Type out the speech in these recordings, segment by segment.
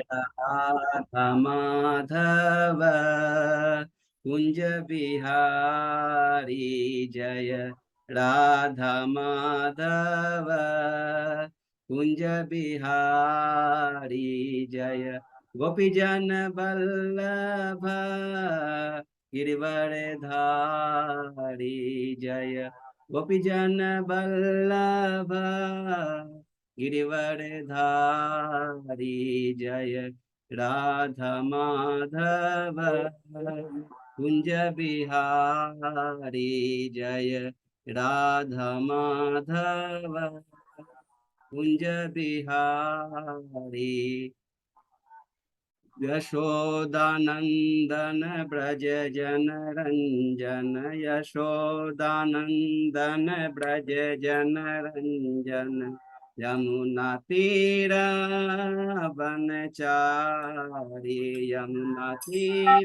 राधा माधव कुंज बिहारी जय राधा माधव कुंज बिहारी जय गोपीजन वल्लभ गिरिवरधारी जय गोपीजन वल्लभ गिरिवरधारी जय राधा माधव कुंज बिहारी जय राधा माधव कुंज बिहारी यशोदानंदन ब्रज जन रंजन यशोदानंदन ब्रज जन रंजन यमुना तीर बनचारी यमुना तीर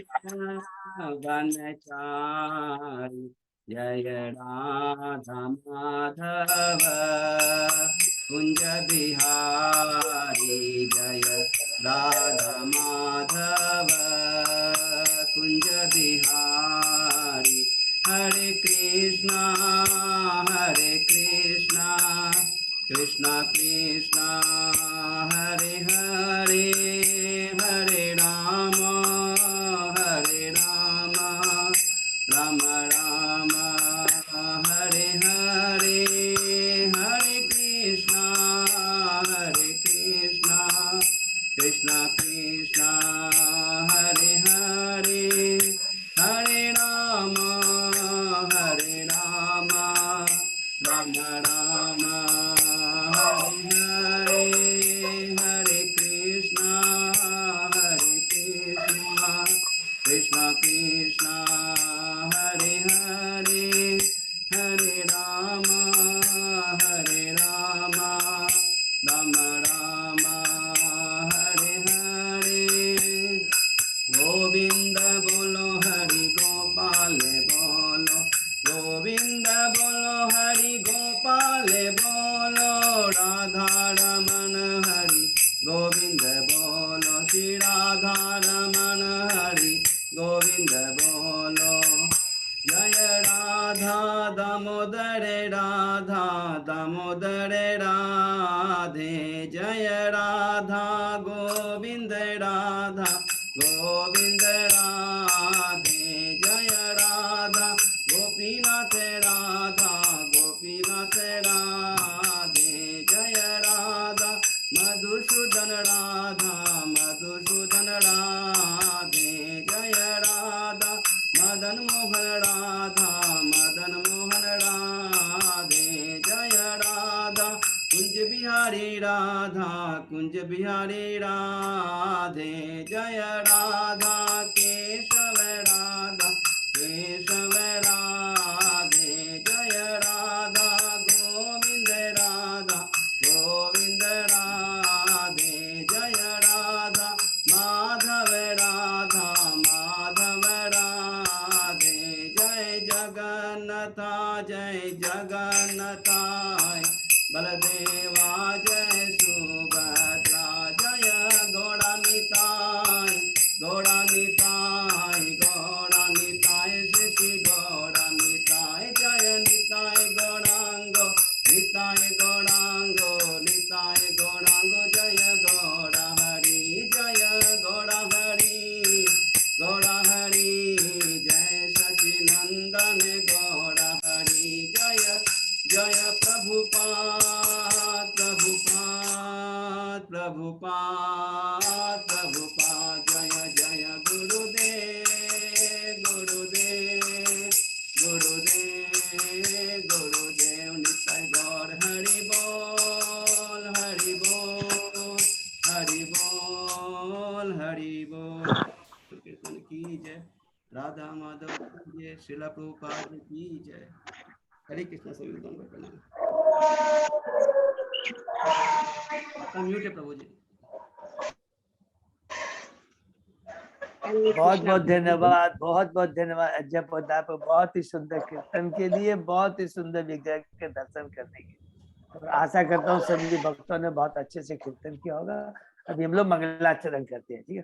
बनचारी जय राधा माधव कुंज बिहारी जय राधा माधव कुंज बिहारी हरे कृष्णा कृष्णा कृष्णा हरे हरे हरे राम राम राम हरे हरे हरे कृष्णा कृष्णा कृष्णा हरे हरे हरे राम राम राम हरे हरे हरे कृष्णा कृष्णा कृष्णा हरे हरे हरे राम राम राम हरे हरे गोविंद बोलो हरि गोपाल बोलो गोविंद बोलो हरि गोपाल बोलो राधा रमन हरि गोविंद बोलो श्री राधा रमन हरि गोविंद बोलो जय राधा दामोदर राधे जय राधा गोविंद राधा गोविंद राधे जय राधा गोपीनाथ राधे जय राधा मधुसूदन राधे जय राधा मदन मोहन राधे जय राधा कुंज बिहारी राधे जय राधा केशव राधे जय राधा गोविंद राधे जय राधा माधव राधे जय जगन्नाथ बलदेवा जय सुभद्रा जय गौरानिताय श्री श्री गौरानिताय जय निताय गौरांगो जय गौरा हरि जय सचिनंदन गौरा हरि जय प्रभुपाद जय गुरुदेव निताय गौर हरि बोल कीर्तन की जय राधा माधव की जय श्रीला प्रभुपाद की जय हरे कृष्ण सभी भक्तों को प्रणाम आपका म्यूट है प्रभु जी बहुत बहुत धन्यवाद अजय पोदार पर बहुत ही सुंदर कीर्तन के लिए बहुत ही सुंदर विग्रह के दर्शन करने के लिए। आशा करता हूँ सभी भक्तों ने बहुत अच्छे से कीर्तन किया होगा। अभी हम लोग मंगलाचरण करते हैं, ठीक है।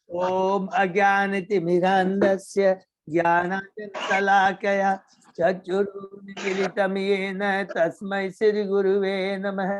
ओम अज्ञानतिमिरान्धस्य ज्ञानाञ्जनशलाकया चक्षुरुन्मीलितं येन तस्मै श्रीगुरुवे नमः।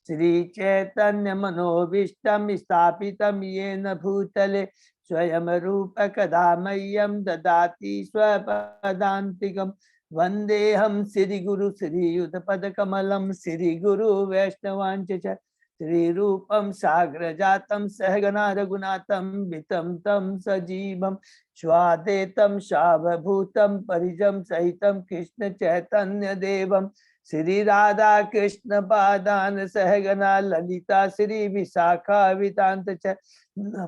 श्रीचैतन्यमनोभीष्टं स्थापितं येन भूतले स्वयं रूप कदा मह्यं ददाति स्वपदान्तिकम्। वन्देऽहं श्रीगुरु श्रीयुतपदकमलं श्रीगुरु वैष्णवांच च श्रीरूपं साग्रजातं सहगना रघुनाथं वितं तं सजीवं स्वादेतं सावभूतं परिजं सहितं कृष्ण चैतन्य देवं श्री राधा कृष्ण पादान सहगना ललिता श्री विशाखावितांत च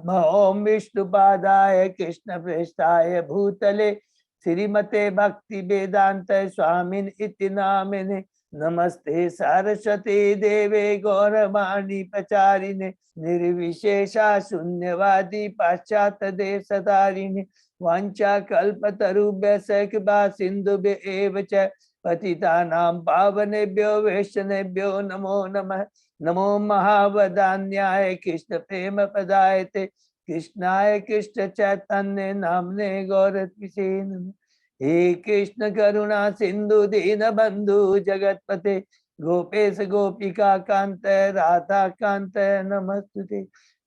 ओम विष्णुपादाय कृष्ण प्रेष्ठाय भूतले श्रीमते भक्ति वेदांत स्वामिन इति नामिने नमस्ते सरस्वती देवे गौरवाणी प्रचारिणे निर्विशेषा शून्यवादी पाश्चात्य देशधारिणे वाञ्छा कल्पतरुभ्यश्च कृपा सिन्धुभ्य एव च पतितानां पावनेभ्यो वैष्णवेभ्यो नमो नमः। नमो महावदान्याय कृष्ण प्रेम प्रदायते कृष्णाय कृष्ण चैतन्य नामने गौरत्विषे नमः। हे कृष्ण करुणा सिंधु दीन बंधु जगतपते गोपेश गोपिका कांत राधा कांत नमस्तुते।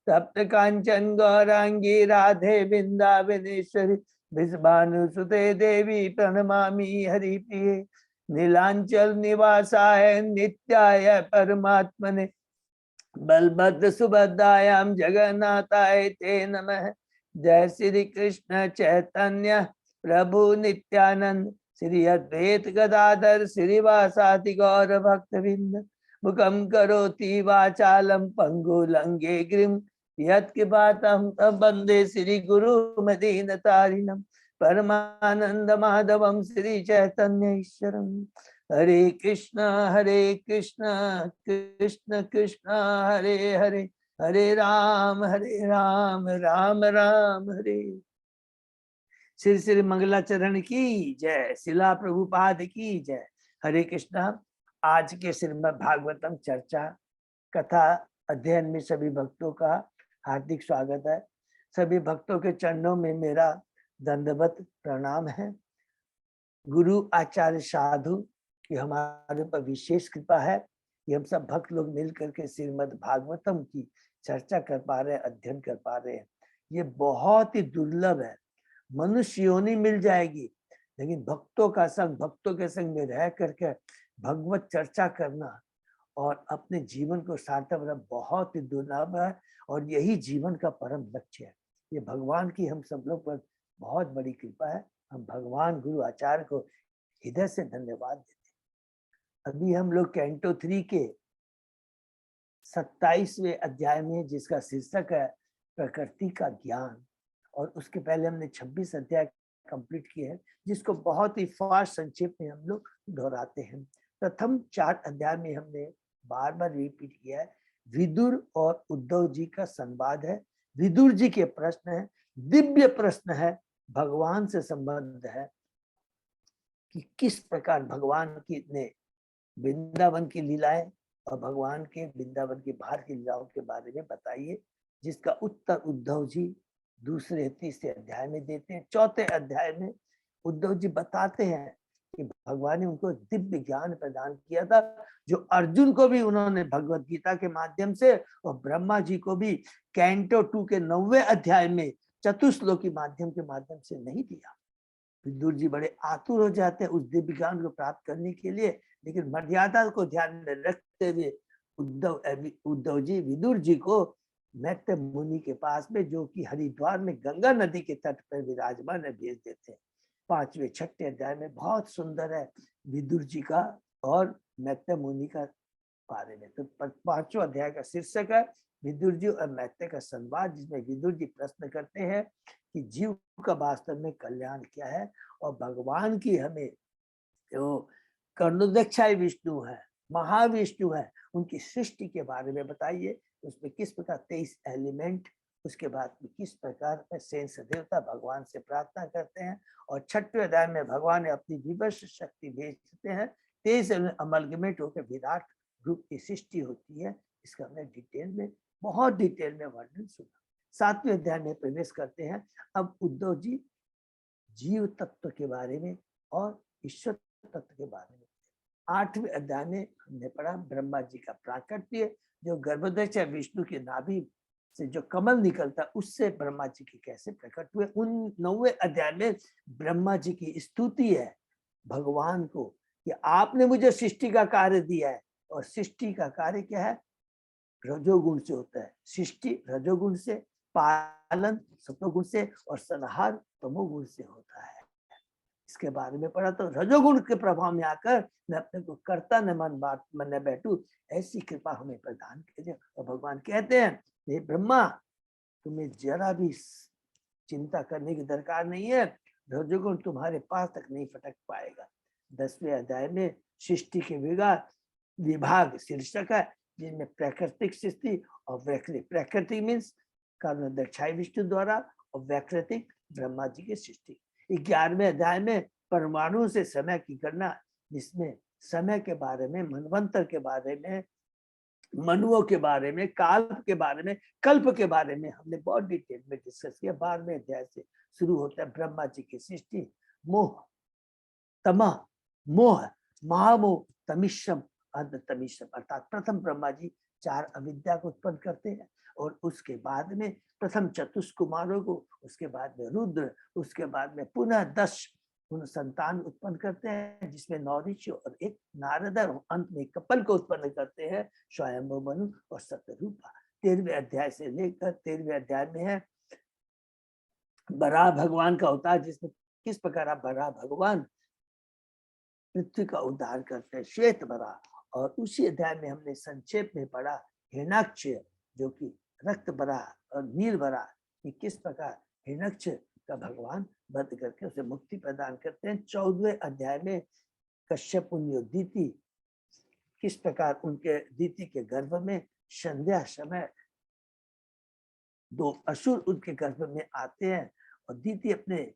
तप्त कांचन गौरांगी राधे वृंदावनेश्वरी विश्वानुसुते देवी प्रणमामि हरिप्रिये। नीलांचल निवासाय नित्याय परमात्मने बलभद्र सुभद्रायां जगन्नाथाय ते नमः। जय श्री कृष्ण चैतन्य प्रभु नित्यानंद श्री अद्वैत गदाधर श्रीवासादि गौर भक्तवृंद। मुखम करोति वाचालम पंगुलंगे गिरिम यत्कृपातं तं वन्दे श्री गुरु मदीनतारिणम परमानंद माधवम श्री चैतन्य ईश्वरम। हरे कृष्ण कृष्ण कृष्ण हरे हरे हरे राम राम राम हरे। श्री श्री मंगलाचरण की जय, शिला प्रभुपाद की जय। हरे कृष्णा। आज के श्रीमद् भागवतम चर्चा कथा अध्ययन में सभी भक्तों का हार्दिक स्वागत है। सभी भक्तों के चरणों में मेरा दंडवत प्रणाम है। गुरु आचार्य साधु की हमारे पर विशेष कृपा है कि हम सब भक्त लोग मिल करके श्रीमद् भागवतम की चर्चा कर पा रहे हैं, अध्ययन कर पा रहे हैं। ये बहुत ही दुर्लभ है। मनुष्य योनि मिल जाएगी, लेकिन भक्तों का संग, भक्तों के संग में रह करके भगवत चर्चा करना और अपने जीवन को सार्थक बनाना बहुत ही दुर्लभ है। और यही जीवन का परम लक्ष्य है। ये भगवान की हम सब लोग पर बहुत बड़ी कृपा है। हम भगवान गुरु आचार्य को हृदय से धन्यवाद देते हैं। अभी हम लोग कैंटो 3 के 27वें अध्याय में, जिसका शीर्षक है प्रकृति का ज्ञान, और उसके पहले हमने 26 अध्याय कंप्लीट किए हैं, जिसको बहुत ही फास्ट संक्षेप में हम लोग दोहराते हैं। प्रथम 4 अध्याय में हमने बार बार रिपीट किया है। विदुर और उद्धव जी का संवाद है। विदुर जी के प्रश्न है, दिव्य प्रश्न है, भगवान से संबंध है कि किस प्रकार भगवान की ने वृंदावन की लीलाएं और भगवान के वृंदावन के बाहर की लीलाओं के बारे में बताइए, जिसका उत्तर उद्धव जी दूसरे 3 अध्याय में देते हैं। 4 अध्याय में उद्धव जी बताते हैं कि भगवान ने उनको दिव्य ज्ञान प्रदान किया था, जो अर्जुन को भी उन्होंने भगवत गीता के माध्यम से और ब्रह्मा जी को भी कैंटो 2 के 9वें अध्याय में चतुश्लोकी माध्यम के माध्यम से नहीं दिया। विदुर जी बड़े आतुर हो जाते हैं उस दिव्य ज्ञान को प्राप्त करने के लिए, लेकिन मर्यादा को ध्यान में रखते हुए उद्धव जी विदुर जी को मैत्रेय मुनि के पास में, जो कि हरिद्वार में गंगा नदी के तट पर विराजमान है, भेज देते हैं। 5वें 6ठे अध्याय में बहुत सुंदर है विदुर जी का और मैत्रेय मुनि का बारे में। तो 5वां अध्याय का शीर्षक है विदुर जी और मैत्रेय का संवाद, जिसमें विदुर जी प्रश्न करते हैं कि जीव का वास्तव में कल्याण क्या है, और भगवान की हमें जो कर्णोदक्षाय विष्णु है, महाविष्णु है, उनकी सृष्टि के बारे में बताइए। उसमें किस प्रकार 23 एलिमेंट, उसके बाद में किस प्रकार शेष देवता भगवान से प्रार्थना करते हैं, और 6ठे अध्याय में भगवान ने अपनी विवश शक्ति भेजते हैं, 23 अमलगमेट होकर विराट रूप की सृष्टि होती है। इसका हमने डिटेल में बहुत डिटेल में वर्णन सुना। 7वें अध्याय में प्रवेश करते हैं। अब उद्धव जी जीव तत्व के बारे में और ईश्वर तत्व के बारे में। 8वें अध्याय में हमने पढ़ा ब्रह्मा जी का प्राकट्य, जो गर्भोदय से विष्णु के नाभि से जो कमल निकलता उससे ब्रह्मा जी की कैसे प्रकट हुए। 9वें अध्याय में ब्रह्मा जी की स्तुति है भगवान को कि आपने मुझे सृष्टि का कार्य दिया है, और सृष्टि का कार्य क्या है? रजोगुण से होता है। सृष्टि रजोगुण से, पालन सतोगुण से, और संहार तमोगुण से होता है। इसके बारे में पढ़ा। तो रजोगुण के प्रभाव में आकर मैं अपने को करता न मन न बैठू, ऐसी कृपा हमें प्रदान कीजिए। और भगवान कहते हैं हे ब्रह्मा, तुम्हें जरा भी चिंता करने की दरकार नहीं है, रजोगुण तुम्हारे पास तक नहीं फटक पाएगा। 10वें अध्याय में सृष्टि के विभाग शीर्षक है, जिनमें प्राकृतिक सृष्टि और वैकृतिक। प्राकृतिक मीन्स कारण दक्षाई विष्णु द्वारा, और वैकृतिक ब्रह्मा जी की सृष्टि। 11वें अध्याय में परमाणु से समय की गणना, जिसमें समय के बारे में, मनवंतर के बारे में, मनुओं के बारे में, काल के बारे में, कल्प के बारे में हमने बहुत डिटेल में डिस्कस किया। 12वें अध्याय से शुरू होता है ब्रह्मा जी की सृष्टि। मोह, तमह, मोह, महामोह, तमिश्रम, अर्धतमिश्रम, अर्थात प्रथम ब्रह्मा जी 4 अविद्या को उत्पन्न करते हैं, और उसके बाद में प्रथम चतुष्कुमारों को, उसके बाद में रुद्र, उसके बाद में पुनः 10 संतान उत्पन्न करते हैं, जिसमें 9 ऋषि और 1 नारद, और अंत में कपल को उत्पन्न करते हैं, स्वयंभू मनु और सतरूपा। 13वें अध्याय से लेकर 13वें अध्याय में है बराह भगवान का अवतार, जिसमें किस प्रकार बराह भगवान पृथ्वी का उद्धार करते हैं, श्वेत बराह। और उसी अध्याय में हमने संक्षेप में पढ़ा हिरण्याक्ष, जो कि रक्त बराह और नील बराह, कि किस प्रकार हिरण्याक्ष का भगवान वध करके उसे मुक्ति प्रदान करते हैं। 14वें अध्याय में कश्यप मुनि और दीति, किस प्रकार उनके दीति के गर्भ में संध्या समय 2 असुर उनके गर्भ में आते हैं, और दीति अपने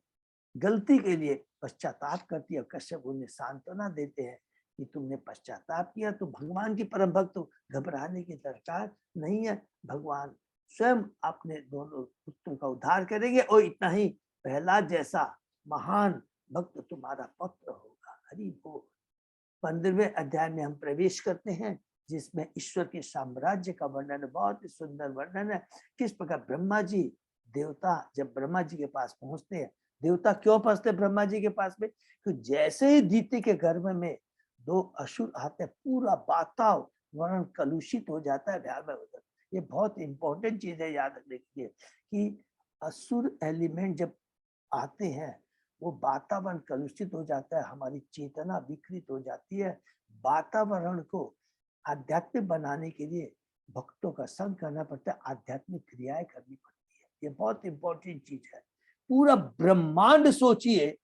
गलती के लिए पश्चाताप करती है, और कश्यप उन्हें सांत्वना देते हैं कि तुमने पश्चाताप किया तो भगवान की परम भक्त हो, घबराने की दरकार नहीं है, भगवान स्वयं अपने दोनों पुत्रों का उद्धार करेंगे, और इतना ही, प्रहलाद जैसा महान भक्त तुम्हारा पुत्र होगा। हरि बोल। 15वें अध्याय में हम प्रवेश करते हैं, जिसमें ईश्वर के साम्राज्य का वर्णन, बहुत ही सुंदर वर्णन है। किस प्रकार ब्रह्मा जी, देवता जब ब्रह्मा जी के पास पहुंचते हैं, देवता क्यों पहुंचते ब्रह्मा जी के पास में? तो जैसे ही दीति के गर्भ में 2 असुर आते हैं, पूरा वातावरण कलुषित हो जाता है, भयावह हो जाता है। ये बहुत इंपॉर्टेंट चीज है, याद रखिए कि असुर एलिमेंट जब आते हैं, वो वातावरण कलुषित हो जाता है, हमारी चेतना विकृत हो जाती है। वातावरण को आध्यात्मिक बनाने के लिए भक्तों का संग करना पड़ता है, आध्यात्मिक क्रियाएं करनी पड़ती है। ये बहुत इंपॉर्टेंट चीज है। पूरा ब्रह्मांड सोचिए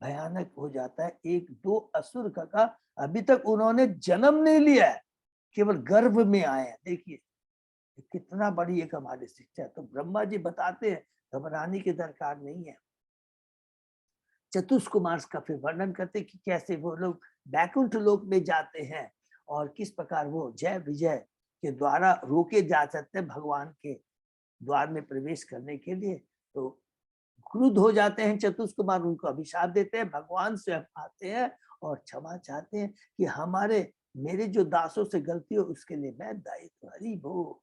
भयानक हो जाता है 1-2 असुर का अभी तक उन्होंने जन्म नहीं लिया है, केवल गर्भ में आए हैं। देखिए कितना बड़ी एक हमारी शिक्षा है। तो ब्रह्मा जी बताते हैं घबराने की दरकार नहीं है। चतुष्कुमार का फिर वर्णन करते कि कैसे वो लोग बैकुंठ लोक में जाते हैं, और किस प्रकार वो जय विजय के द्वारा रोके जा सकते हैं भगवान के द्वार में प्रवेश करने के लिए। तो क्रुद्ध हो जाते हैं चतुष्कुमार, उनको अभिशाप देते हैं, भगवान स्वयं आते हैं और क्षमा चाहते हैं कि मेरे जो दासों से गलती हो उसके लिए मैं दायी। तो हरि बोल।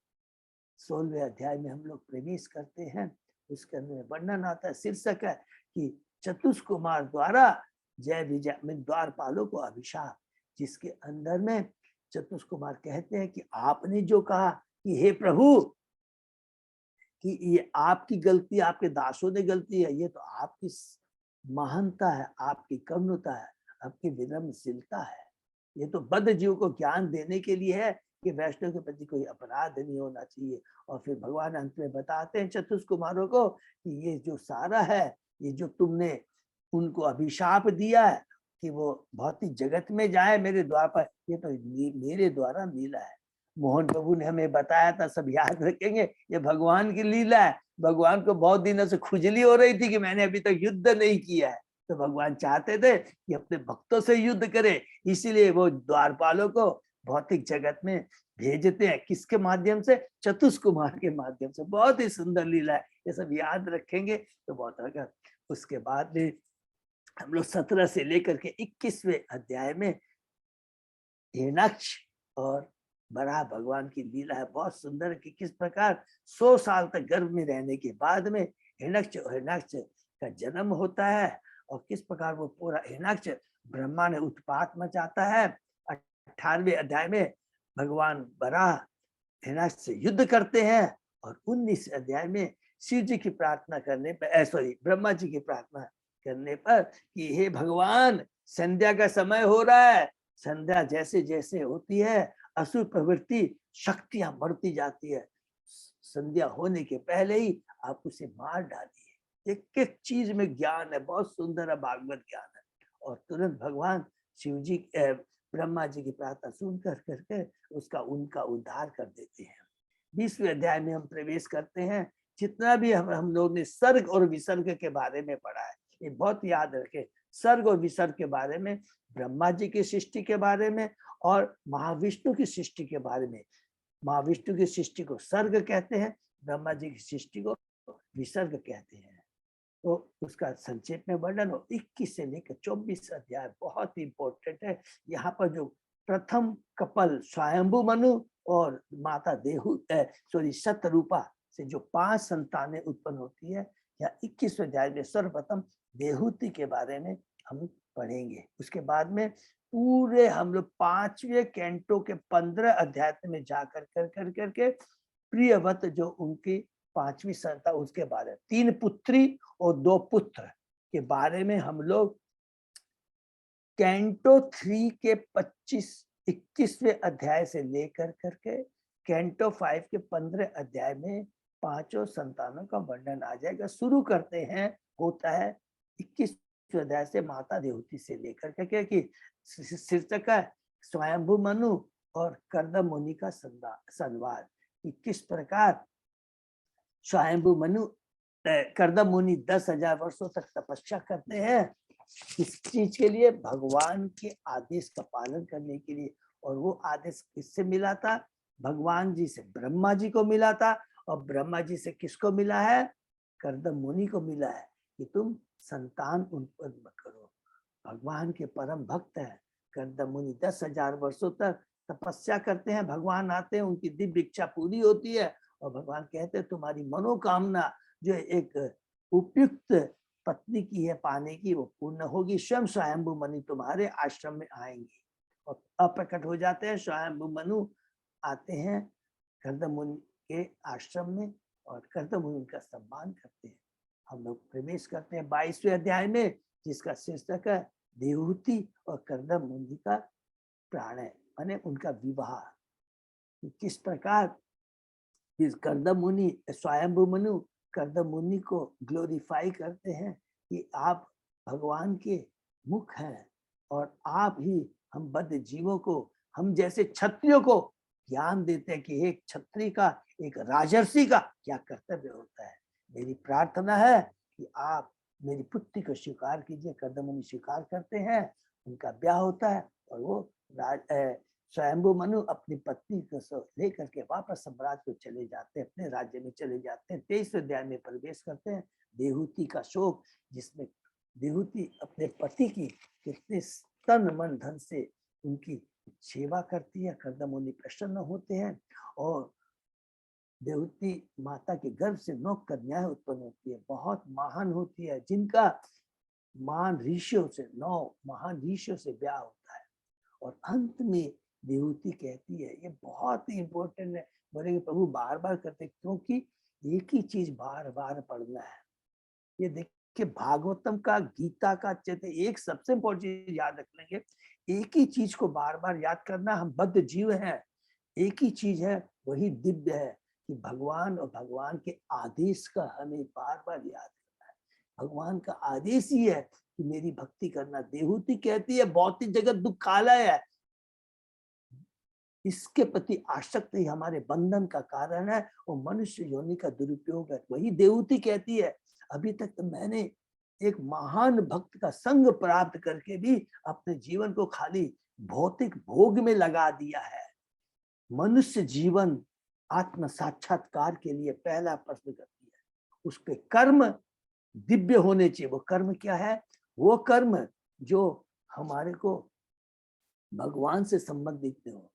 16वें अध्याय में हम लोग प्रवेश करते हैं, उसके अंदर वर्णन आता है, शीर्षक है कि चतुष्कुमार द्वारा जय विजय में द्वारपालों को अभिशाप, जिसके अंदर में चतुष्कुमार कहते हैं कि आपने जो कहा कि हे प्रभु कि ये आपकी गलती, आपके दासों ने गलती है, ये तो आपकी महानता है, आपकी करुणता है, आपकी विनम्रशीलता है। ये तो बद्ध जीव को ज्ञान देने के लिए है कि वैष्णव के प्रति कोई अपराध नहीं होना चाहिए। और फिर भगवान अंत में बताते हैं चतुष्कुमारों को कि ये जो सारा है, ये जो तुमने उनको अभिशाप दिया है कि वो भौतिक जगत में जाए मेरे द्वार पर, ये तो मेरे द्वारा लीला है। मोहन प्रभु ने हमें बताया था, सब याद रखेंगे, ये भगवान की लीला है। भगवान को बहुत दिनों से खुजली हो रही थी कि मैंने अभी तक युद्ध नहीं किया है, तो भगवान चाहते थे कि अपने भक्तों से युद्ध करे, इसीलिए वो द्वारपालों को भौतिक जगत में भेजते हैं। किसके माध्यम से? चतुष्कुमार के माध्यम से। बहुत ही सुंदर लीला है, ये सब याद रखेंगे तो बहुत होगा। उसके बाद में हम लोग 17 से लेकर के 21वें अध्याय में हिरण्याक्ष और बराह भगवान की लीला है। बहुत सुंदर कि किस प्रकार 100 साल तक गर्भ में रहने के बाद में हिरण्याक्ष का जन्म होता है, और किस प्रकार वो पूरा हिरण्याक्ष ब्रह्मा ने उत्पात मचाता है। 18वें अध्याय में भगवान बराह हिरण्याक्ष से युद्ध करते हैं, और 19 अध्याय में शिव जी की प्रार्थना करने पर ब्रह्मा जी की प्रार्थना करने पर कि हे भगवान, संध्या का समय हो रहा है। संध्या जैसे जैसे होती है असुर प्रवृत्ति शक्तियां बढ़ती जाती है। संध्या होने के पहले ही आप उसे मार डालिए। एक एक चीज में ज्ञान है, बहुत सुंदर है, भागवत ज्ञान है। और तुरंत भगवान शिव जी ब्रह्मा जी की प्रार्थना सुन करके उनका उद्धार कर देते हैं। 20वें अध्याय में हम प्रवेश करते हैं। जितना भी हम लोग ने सर्ग और विसर्ग के बारे में पढ़ा है, ये बहुत याद रखें। सर्ग और विसर्ग के बारे में, ब्रह्मा जी की सृष्टि के बारे में और महाविष्णु की सृष्टि के बारे में। महाविष्णु की सृष्टि को सर्ग कहते हैं, ब्रह्मा जी की सृष्टि को विसर्ग कहते हैं। तो उसका संक्षेप में वर्णन, 21 से लेकर 24 अध्याय बहुत ही इंपॉर्टेंट है। यहाँ पर जो प्रथम कपल स्वयंभू मनु और माता शतरूपा से जो 5 संतानें उत्पन्न होती है, या 21वें अध्याय में सर्वप्रथम देहूति के बारे में हम पढ़ेंगे। उसके बाद में पूरे हम लोग 5वें कैंटो के 15 अध्याय में जाकर करके प्रियव्रत जो उनकी 5वीं संतान, उसके बारे में 3 पुत्री और 2 पुत्र के बारे में हम लोग कैंटो 3 के 21वें अध्याय से लेकर करके कैंटो 5 के 15 अध्याय में 5 संतानों का वर्णन आ जाएगा। शुरू करते हैं, होता है 21वें अध्याय से माता देवती से लेकर के कि शीर्षक है स्वयंभू मनु और कर्दम मुनि का संवाद, कि किस प्रकार स्वयंभू मनु कर्दम मुनि 10,000 वर्षों तक तपस्या करते हैं। किस चीज के लिए? भगवान के आदेश का पालन करने के लिए। और वो आदेश किससे मिला था? भगवान जी से ब्रह्मा जी को मिला था। और ब्रह्मा जी से किसको मिला है? कर्दम मुनि को मिला है कि तुम संतान उत्पन्न करो। भगवान के परम भक्त है कर्दम मुनि। 10,000 वर्षों तक तपस्या करते हैं। भगवान आते हैं, उनकी दिव्य इच्छा पूरी होती है, और भगवान कहते हैं तुम्हारी मनोकामना जो एक उपयुक्त पत्नी की है पाने की, वो पूर्ण होगी। स्वयं स्वयंभू मनु तुम्हारे आश्रम में आएंगे और अप्रकट हो जाते हैं। स्वयंभू मनु आते हैं कर्दम मुनि के आश्रम में, और कर्दम मुनि का सम्मान करते हैं। हम लोग प्रवेश करते हैं 22वें अध्याय में, जिसका शीर्षक है देवहूति और कर्दम मुनि का प्राणय, माने उनका विवाह। किस प्रकार इस कर्दम मुनि स्वयंभू मनु कर्दम मुनि को ग्लोरीफाई करते हैं कि आप भगवान के मुख हैं, और आप ही हम बद्ध जीवों को, हम जैसे क्षत्रियों को ज्ञान देते हैं कि एक क्षत्रिय का, एक राजर्षि का क्या कर्तव्य होता है। मेरी प्रार्थना है कि आप मेरी पुत्री को स्वीकार कीजिए। कर्दम मुनि स्वीकार करते हैं, उनका ब्याह होता है, और वो स्वयंभू मनु अपनी पत्नी को लेकर के वापस सम्राट को चले जाते हैं, अपने राज्य में चले जाते हैं। 23वें अध्याय में प्रवेश करते हैं, देहूति का शोक, जिसमें देहूति अपने पति की कितने तन मन धन से उनकी सेवा करती है। कर्दम मुनि प्रसन्न होते हैं, और देवहूति माता के गर्भ से 9 कन्याएं उत्पन्न होती है, बहुत महान होती है, जिनका महान ऋषियों से 9 महान ऋषियों से ब्याह होता है। और अंत में देवहूति कहती है, ये बहुत ही इंपॉर्टेंट है, बोलेंगे प्रभु बार बार करते, क्योंकि एक ही चीज बार बार पढ़ना है। ये देखिए भागवतम का, गीता का, एक सबसे इंपॉर्टेंट चीज याद रख लेंगे, एक ही चीज को बार बार याद करना। हम बद्ध जीव हैं, एक ही चीज है, वही दिव्य है कि भगवान और भगवान के आदेश का हमें बार बार याद करना है। भगवान का आदेश ही है कि मेरी भक्ति करना। देहूति कहती है भौतिक जगत दुखालय है, इसके प्रति आसक्ति हमारे बंधन का कारण है, वो मनुष्य योनि का दुरुपयोग है। वही देवहूति कहती है, अभी तक तो मैंने एक महान भक्त का संग प्राप्त करके भी अपने जीवन को खाली भौतिक भोग में लगा दिया है। मनुष्य जीवन आत्म साक्षात्कार के लिए पहला प्रश्न करती है, उसके कर्म दिव्य होने चाहिए। वो कर्म क्या है? वो कर्म जो हमारे को भगवान से संबंधित हो,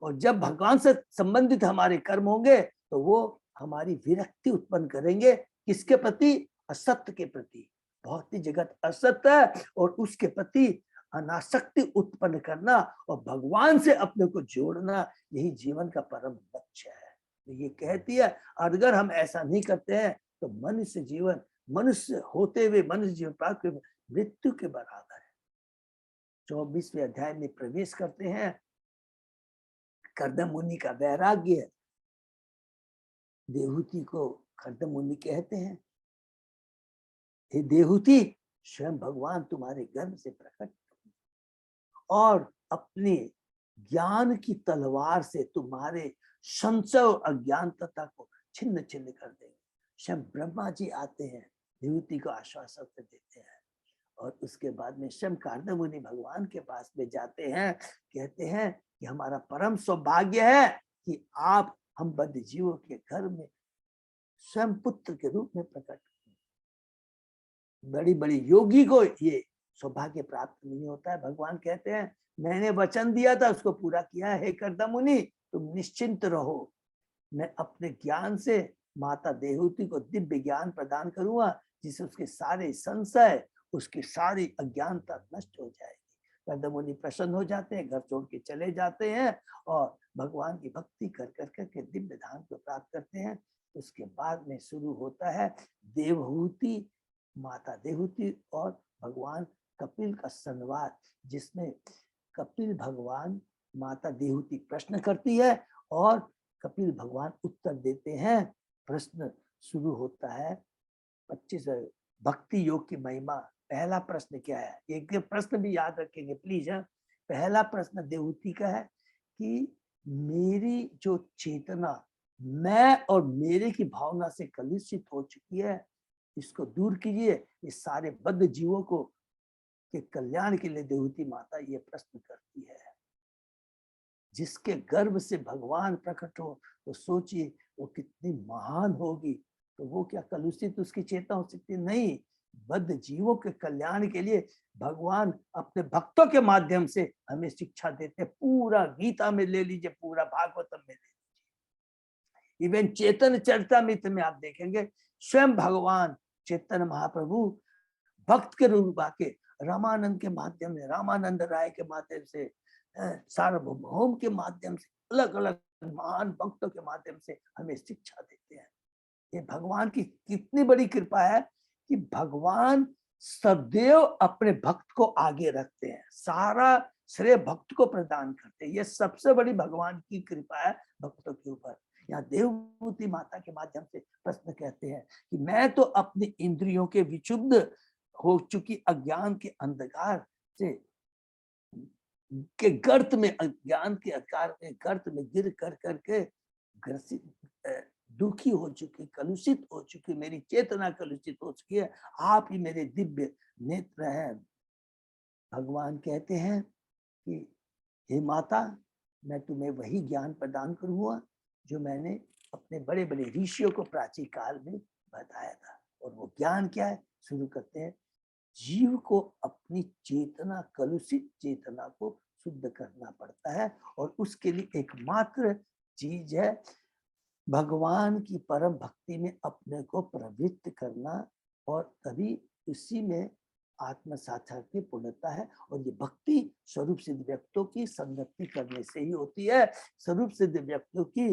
और जब भगवान से संबंधित हमारे कर्म होंगे तो वो हमारी विरक्ति उत्पन्न करेंगे। किसके प्रति? असत्य के प्रति। भौतिक जगत असत्य है और उसके प्रति अनासक्ति उत्पन्न करना और भगवान से अपने को जोड़ना, यही जीवन का परम लक्ष्य है। तो ये कहती है अगर हम ऐसा नहीं करते हैं तो मनुष्य जीवन, मनुष्य होते हुए मनुष्य जीवन प्राप्त मृत्यु के बराबर है। 24वें अध्याय में प्रवेश करते हैं। कर्दम मुनि का वैराग्य, देहूति को कर्दम मुनि कहते हैं, हे देहूति, स्वयं भगवान तुम्हारे गर्भ से प्रकट और अपने ज्ञान की तलवार से तुम्हारे संशय और अज्ञानता को छिन्न छिन्न कर देंगे। स्वयं ब्रह्मा जी आते हैं, देहूति को आश्वासन देते हैं, और उसके बाद में स्वयं कर्दम मुनि भगवान के पास में जाते हैं, कहते हैं कि हमारा परम सौभाग्य है कि आप हम बद्ध जीवों के घर में स्वयं पुत्र के रूप में प्रकट। बड़ी बड़ी योगी को ये सौभाग्य प्राप्त नहीं होता है। भगवान कहते हैं मैंने वचन दिया था, उसको पूरा किया है। हे कर्दम मुनि, तुम निश्चिंत रहो, मैं अपने ज्ञान से माता देहूति को दिव्य ज्ञान प्रदान करूंगा, जिससे उसके सारे संशय, उसकी सारी अज्ञानता नष्ट हो जाएगी। कर्दम मुनि प्रसन्न हो जाते हैं, घर छोड़ के चले जाते हैं और भगवान की भक्ति कर करके दिव्य धाम को प्राप्त करते हैं। उसके बाद में शुरू होता है देवहूति, माता देहूति और भगवान कपिल का संवाद, जिसमें कपिल भगवान माता देहूति प्रश्न करती है और कपिल भगवान उत्तर देते हैं। प्रश्न शुरू होता है 25 भक्ति योग की महिमा। पहला प्रश्न क्या है? एक प्रश्न भी याद रखेंगे प्लीज। पहला प्रश्न देहूति का है कि मेरी जो चेतना मैं और मेरे की भावना से कलुषित हो चुकी है, इसको दूर कीजिए। इस सारे बद्ध जीवों को के कल्याण के लिए देहूति माता ये प्रश्न करती है। जिसके गर्भ से भगवान प्रकट हो तो सोचिए वो कितनी महान होगी। तो वो क्या कलुषित उसकी चेतना हो सकती? नहीं, बद्ध जीवों के कल्याण के लिए भगवान अपने भक्तों के माध्यम से हमें शिक्षा देते। पूरा गीता में ले लीजिए, पूरा भागवतम में ले लीजिए, इवन चेतन चरितामृत में आप देखेंगे स्वयं भगवान चैतन्य महाप्रभु भक्त के रूप आके रामानंद के माध्यम से, रामानंद राय के माध्यम से, सार्वभौम के माध्यम से, अलग अलग महान भक्तों के माध्यम से हमें शिक्षा देते हैं। ये भगवान की कितनी बड़ी कृपा है कि भगवान सदैव अपने भक्त को आगे रखते हैं, सारा श्रेय भक्त को प्रदान करते हैं। ये सबसे बड़ी भगवान की कृपा है भक्तों के ऊपर। यहाँ देवहूति माता के माध्यम से प्रश्न कहते हैं कि मैं तो अपनी इंद्रियों के विक्षुब्ध हो चुकी अज्ञान के अंधकार से के गर्त में, अज्ञान के अंधकार में गर्त में गिर कर करके ग्रसित दुखी हो चुकी, कलुषित हो चुकी, मेरी चेतना कलुषित हो चुकी है। आप ही मेरे दिव्य नेत्र हैं। भगवान कहते हैं कि हे माता, मैं तुम्हें वही ज्ञान प्रदान करूंगा जो मैंने अपने बड़े बड़े ऋषियों को प्राचीन काल में बताया था। और वो ज्ञान क्या है? शुरू करते हैं, जीव को अपनी चेतना, कलुषित चेतना को शुद्ध करना पड़ता है, और उसके लिए एकमात्र चीज है भगवान की परम भक्ति में अपने को प्रवृत्त करना, और तभी उसी में आत्म साक्षात्कार की पूर्णता है। और ये भक्ति स्वरूप सिद्ध व्यक्तियों की संगति करने से ही होती है। स्वरूप सिद्ध व्यक्तियों की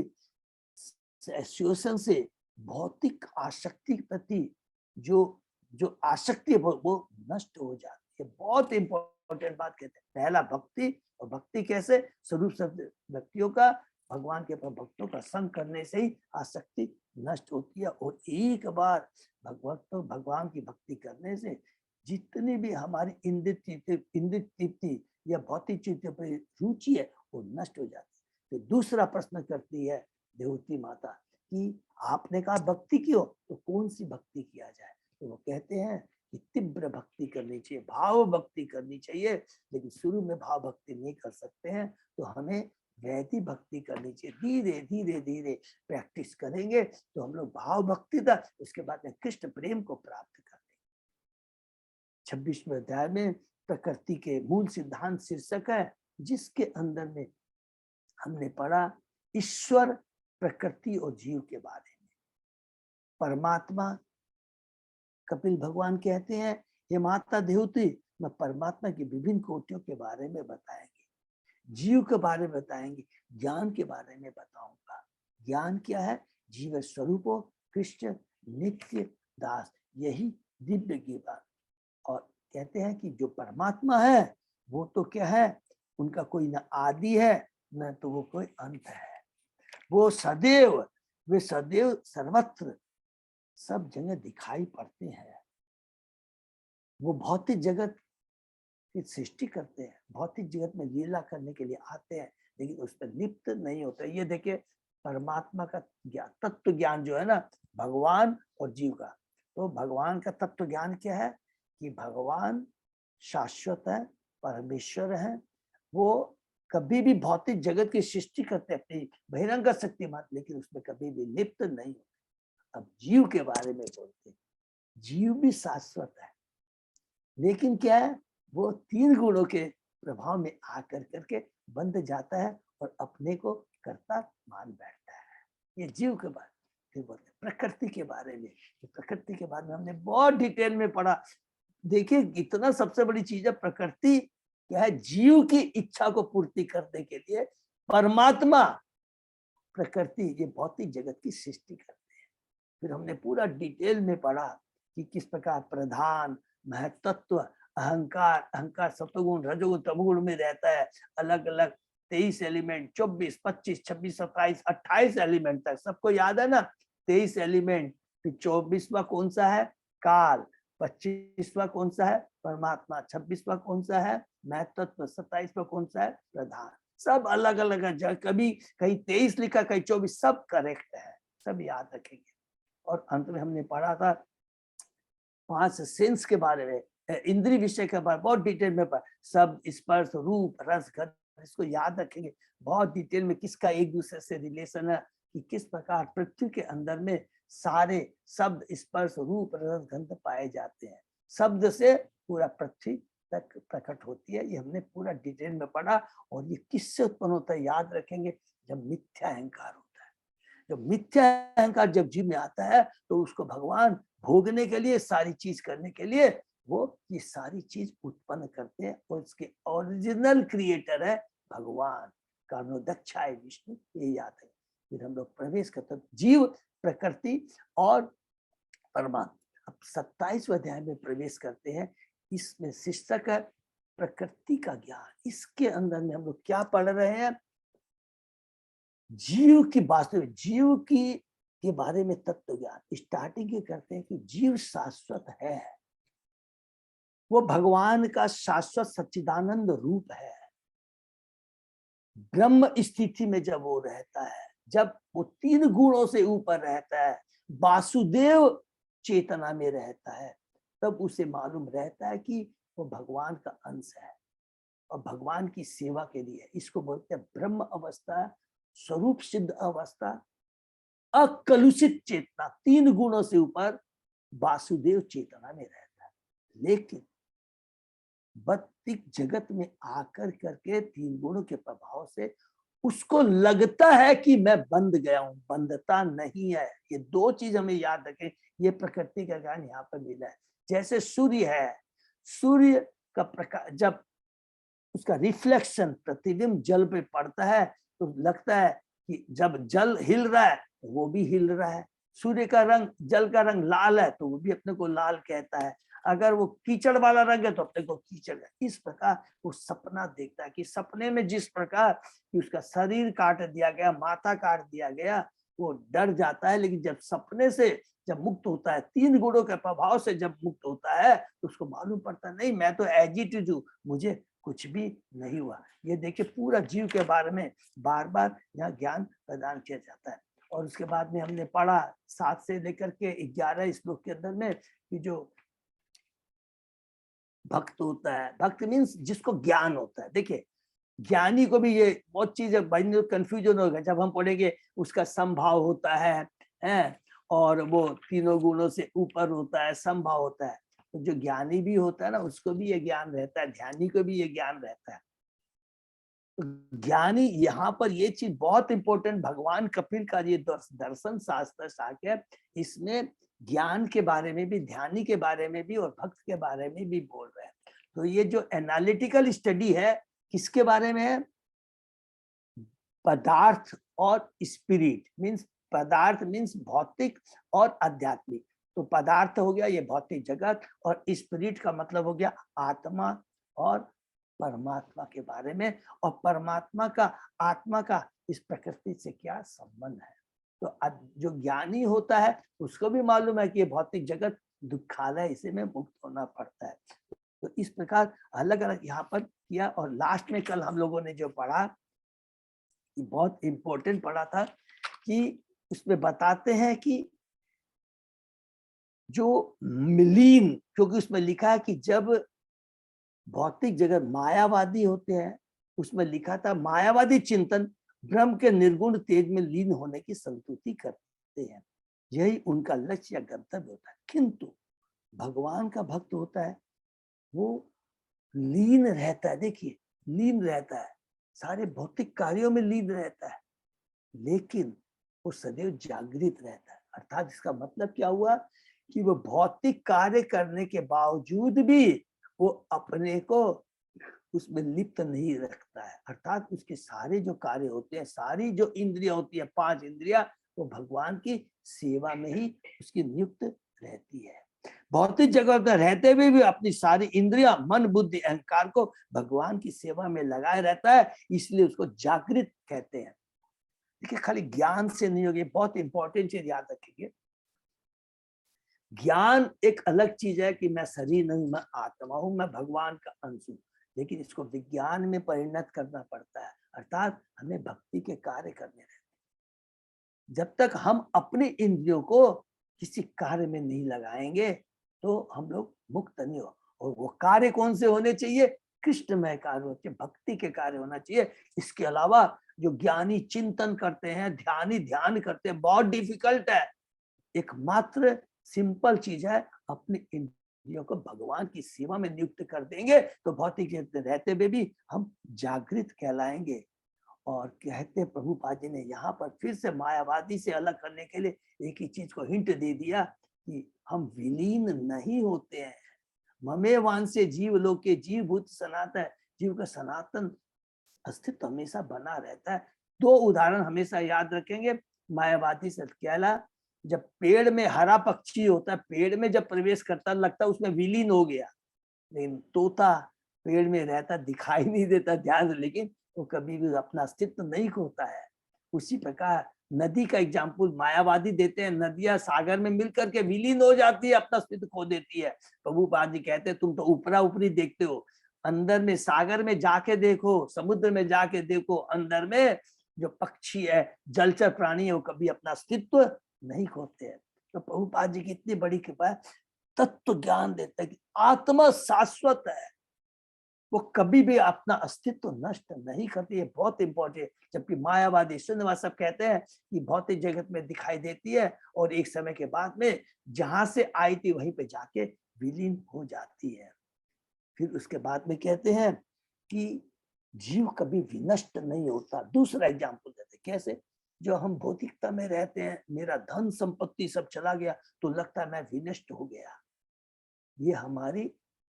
एसोसिएशन से भौतिक आसक्ति के प्रति जो आसक्ति है वो नष्ट हो जाती है। बहुत इंपॉर्टेंट बात कहते हैं। पहला भक्ति, और भक्ति कैसे? स्वरूप सिद्ध व्यक्तियों का भगवान के भक्तों का संग करने से ही आसक्ति नष्ट होती है। और एक बार भगवान की भक्ति करने से जितनी भी हमारी इंद्रिय तृप्ति या भौतिक चीजों पर रुचि है वो नष्ट हो जाती है। तो दूसरा प्रश्न करती है देवहूति माता कि आपने कहा भक्ति की हो, तो कौन सी भक्ति किया जाए? तो वो कहते हैं कि तीव्र भक्ति करनी चाहिए, भाव भक्ति करनी चाहिए। लेकिन शुरू में भाव भक्ति नहीं कर सकते हैं तो हमें वैदिक भक्ति करनी चाहिए। धीरे धीरे धीरे प्रैक्टिस करेंगे तो हम लोग भाव भक्ति था, उसके बाद में कृष्ण प्रेम को प्राप्त कर लेंगे। 26वें अध्याय में प्रकृति के मूल सिद्धांत शीर्षक है, जिसके अंदर में हमने पढ़ा ईश्वर, प्रकृति और जीव के बारे में। परमात्मा, कपिल भगवान कहते हैं, हे माता देवती, मैं परमात्मा की विभिन्न कोटियों के बारे में बताएंगे, जीव के बारे में बताएंगे, ज्ञान के बारे में बताऊंगा। ज्ञान क्या है? जीव स्वरूपो कृष्ण नित्य दास, यही दिव्य की बात। और कहते हैं कि जो परमात्मा है वो तो क्या है, उनका कोई न आदि है न तो वो कोई अंत है। वो सदैव, वे सदैव सर्वत्र सब जगह दिखाई पड़ते हैं। वो भौतिक जगत की सृष्टि करते हैं, भौतिक जगत में लीला करने के लिए आते हैं, लेकिन उस पर लिप्त नहीं होते। ये देखिए परमात्मा का ज्ञान, तत्व ज्ञान जो है ना, भगवान और जीव का, तो भगवान का तत्व ज्ञान क्या है कि भगवान शाश्वत है, परमेश्वर है, वो कभी भी भौतिक जगत की सृष्टि करते हैं अपनी बहिरंग शक्तिमान, लेकिन उसमें कभी भी लिप्त नहीं होते। अब जीव के बारे में बोलते हैं, जीव भी शाश्वत है, लेकिन क्या है, वो 3 गुणों के प्रभाव में आकर करके बंध जाता है और अपने को कर्ता मान बैठता है। ये जीव के बारे में। फिर बोलते हैं प्रकृति के बारे में। प्रकृति के बारे में हमने बहुत डिटेल में पढ़ा। देखिए इतना सबसे बड़ी चीज है प्रकृति क्या है, जीव की इच्छा को पूर्ति करने के लिए परमात्मा प्रकृति ये भौतिक जगत की सृष्टि करते हैं। फिर हमने पूरा डिटेल में पढ़ा कि किस प्रकार प्रधान, महत्त्व, अहंकार, अहंकार सत्वगुण, रजोगुण, तमोगुण में रहता है। अलग अलग 23 एलिमेंट, 24, 25, 26, 27, 28 एलिमेंट तक सबको याद है ना। 23 एलिमेंट, फिर 24वां कौन सा है? काल। 25वां कौन सा है? परमात्मा। 26वां कौन सा है? महत्त्व। 27वां कौन सा है? प्रधान। सब अलग अलग है, कभी कहीं 23 लिखा, कहीं 24, सब करेक्ट है, सब याद रखेंगे। और अंत में हमने पढ़ा था 5 सेंस के बारे में, इंद्रिय विषय के बारे में बहुत डिटेल में पढ़ा। शब्द, स्पर्श, रूप, रस, गंध, इसको याद रखेंगे बहुत डिटेल में, किसका एक दूसरे से रिलेशन है, कि किस प्रकार पृथ्वी के अंदर में सारे शब्द, स्पर्श, रूप, रस, गंध पाए जाते हैं। शब्द से पूरा पृथ्वी तक प्रकट होती है, ये हमने पूरा डिटेल में पढ़ा। और ये किससे उत्पन्न होता है याद रखेंगे, जब मिथ्या अहंकार होता है। जब मिथ्या अहंकार जब जीव में आता है तो उसको भगवान भोगने के लिए, सारी चीज करने के लिए वो ये सारी चीज उत्पन्न करते हैं। और इसके ओरिजिनल क्रिएटर है भगवान, कारणोदक्षाय विष्णु, ये याद है। फिर हम लोग प्रवेश करते हैं जीव, प्रकृति और परमात्मा। अब 27वें अध्याय में प्रवेश करते हैं। इसमें शीर्षक है प्रकृति का ज्ञान। इसके अंदर में हम लोग क्या पढ़ रहे हैं? जीव की वास्तविक, जीव की के बारे में तत्व ज्ञान। स्टार्टिंग ये करते हैं कि जीव शाश्वत है, वो भगवान का शाश्वत सच्चिदानंद रूप है। ब्रह्म स्थिति में जब वो रहता है, जब वो 3 गुणों से ऊपर रहता है, वासुदेव चेतना में रहता है, तब उसे मालूम रहता है कि वो भगवान का अंश है और भगवान की सेवा के लिए। इसको बोलते हैं ब्रह्म अवस्था, स्वरूप सिद्ध अवस्था, अकलुषित चेतना। 3 गुणों से ऊपर वासुदेव चेतना में रहता है। लेकिन भौतिक जगत में आकर करके 3 गुणों के प्रभाव से उसको लगता है कि मैं बंध गया हूं, बंधता नहीं है। ये 2 चीज हमें याद रखें, ये प्रकृति का ज्ञान यहाँ पर मिला है। जैसे सूर्य है, सूर्य का प्रकाश जब उसका रिफ्लेक्शन, प्रतिबिंब जल पे पड़ता है तो लगता है कि जब जल हिल रहा है तो वो भी हिल रहा है। सूर्य का रंग, जल का रंग लाल है तो वो भी अपने को लाल कहता है। अगर वो कीचड़ वाला रंग है तो अपने को कीचड़ है। इस प्रकार वो सपना देखता है कि सपने में जिस प्रकार कि उसका शरीर काट दिया गया, माथा काट दिया गया, वो डर जाता है। लेकिन जब सपने से जब मुक्त होता है, 3 गुणों के प्रभाव से जब मुक्त होता है तो उसको मालूम पड़ता नहीं, मैं तो एज इट इज हूं, मुझे कुछ भी नहीं हुआ। ये देखिए पूरा जीव के बारे में बार बार यहाँ ज्ञान प्रदान किया जाता है। और उसके बाद में हमने पढ़ा 7 से लेकर के 11 श्लोक के अंदर में कि जो भक्त होता है। भक्त मीन्स जिसको ज्ञान होता है। देखिए ज्ञानी को भी ये बहुत चीजें कंफ्यूजन होगा जब हम पढ़ेंगे। उसका संभाव होता है और वो तीनों गुणों से ऊपर होता है, संभाव होता है। तो जो ज्ञानी भी होता है ना, उसको भी ये ज्ञान रहता है, ध्यानी को भी ये ज्ञान रहता है। तो ज्ञानी यहाँ पर ये चीज बहुत इंपॉर्टेंट, भगवान कपिल का ये दर्शन शास्त्र शाक्य, इसमें ज्ञान के बारे में भी, ध्यानी के बारे में भी और भक्त के बारे में भी बोल रहे हैं। तो ये जो एनालिटिकल स्टडी है किसके बारे में है? पदार्थ और स्पिरिट मीन्स, पदार्थ मीन्स भौतिक और आध्यात्मिक। तो पदार्थ हो गया ये भौतिक जगत, और स्पिरिट का मतलब हो गया आत्मा और परमात्मा के बारे में, और परमात्मा का, आत्मा का इस प्रकृति से क्या संबंध है। तो जो ज्ञानी होता है उसको भी मालूम है कि ये भौतिक जगत दुखालय, इसे में मुक्त होना पड़ता है। तो इस प्रकार अलग अलग यहाँ पर किया। और लास्ट में कल हम लोगों ने जो पढ़ा, बहुत इंपॉर्टेंट पढ़ा था, कि उसमें बताते हैं कि जो मिलीन, क्योंकि उसमें लिखा है कि जब भौतिक जगत मायावादी होते हैं, उसमें लिखा था मायावादी चिंतन ब्रह्म के निर्गुण तेज में लीन होने की संतुष्टि करते हैं, यही उनका लक्ष्य या गंतव्य होता है। किंतु भगवान का भक्त होता है वो लीन रहता है। देखिए लीन रहता है, सारे भौतिक कार्यों में लीन रहता है, लेकिन वो सदैव जागृत रहता है। अर्थात इसका मतलब क्या हुआ कि वो भौतिक कार्य करने के बावजूद भी वो अपने को उसमें लिप्त नहीं रखता है। अर्थात उसके सारे जो कार्य होते हैं, सारी जो इंद्रिया होती है, 5 इंद्रिया, वो भगवान की सेवा में ही उसकी नियुक्त रहती है। भौतिक जगत में रहते हुए भी अपनी सारी इंद्रिया, मन, बुद्धि, अहंकार को भगवान की सेवा में लगाए रहता है, इसलिए उसको जागृत कहते हैं। देखिए खाली ज्ञान से नहीं होगी, बहुत इंपॉर्टेंट चीज याद रखिए। ज्ञान एक अलग चीज है कि मैं शरीर नहीं, मैं आत्मा हूं, मैं भगवान का अंश हूं, लेकिन इसको विज्ञान में परिणत करना पड़ता है। अर्थात हमें भक्ति के कार्य करने रहते हैं। जब तक हम अपने इंद्रियों को किसी कार्य में नहीं लगाएंगे तो हम लोग मुक्त नहीं हो। और वो कार्य कौन से होने चाहिए? कृष्णमय कार्य होते चाहिए, भक्ति के कार्य होना चाहिए। इसके अलावा जो ज्ञानी चिंतन करते हैं, ध्यानी ध्यान करते हैं, बहुत डिफिकल्ट है। एकमात्र सिंपल चीज है, अपने इंद्रियों को भगवान की सेवा में नियुक्त कर देंगे तो भौतिक रहते हुए भी हम जागृत कहलाएंगे। और कहते प्रभुपाद जी ने यहाँ पर फिर से मायावादी से अलग करने के लिए एक ही चीज को हिंट दे दिया कि हम विलीन नहीं होते हैं। ममे वांसे जीव लोके जीव भूत सनातन, जीव का सनातन अस्तित्व हमेशा बना रहता है। 2 उदाहरण हमेशा याद रखेंगे मायावादी से। कहला, जब पेड़ में हरा पक्षी होता है, पेड़ में जब प्रवेश करता लगता है उसमें विलीन हो गया, लेकिन तोता पेड़ में रहता दिखाई नहीं देता ध्यान से, लेकिन वो कभी भी अपना अस्तित्व नहीं खोता है। उसी प्रकार नदी का एग्जाम्पल मायावादी देते हैं, नदियां सागर में मिलकर के विलीन हो जाती है, अपना अस्तित्व खो देती है। प्रभुपाद जी कहते हैं तुम तो ऊपरा ऊपरी देखते हो, अंदर में सागर में जाके देखो, समुद्र में जाके देखो, अंदर में जो पक्षी है, जलचर प्राणी है, वो कभी अपना अस्तित्व नहीं खोते हैं। तो प्रभुपाद जी की इतनी बड़ी कृपा है, तत्व ज्ञान देता है कि आत्मा शाश्वत है, वो कभी भी अपना अस्तित्व नष्ट नहीं करती है। बहुत इंपॉर्टेंट। जबकि मायावादी शून्यवाद सब कहते हैं कि भौतिक जगत में दिखाई देती है और एक समय के बाद में जहां से आई थी वहीं पे जाके विलीन हो जाती है। फिर उसके बाद में कहते हैं कि जीव कभी विनष्ट नहीं होता। दूसरा एग्जाम्पल देते, कैसे? जो हम भौतिकता में रहते हैं, मेरा धन संपत्ति सब चला गया तो लगता है मैं विनष्ट हो गया, ये हमारी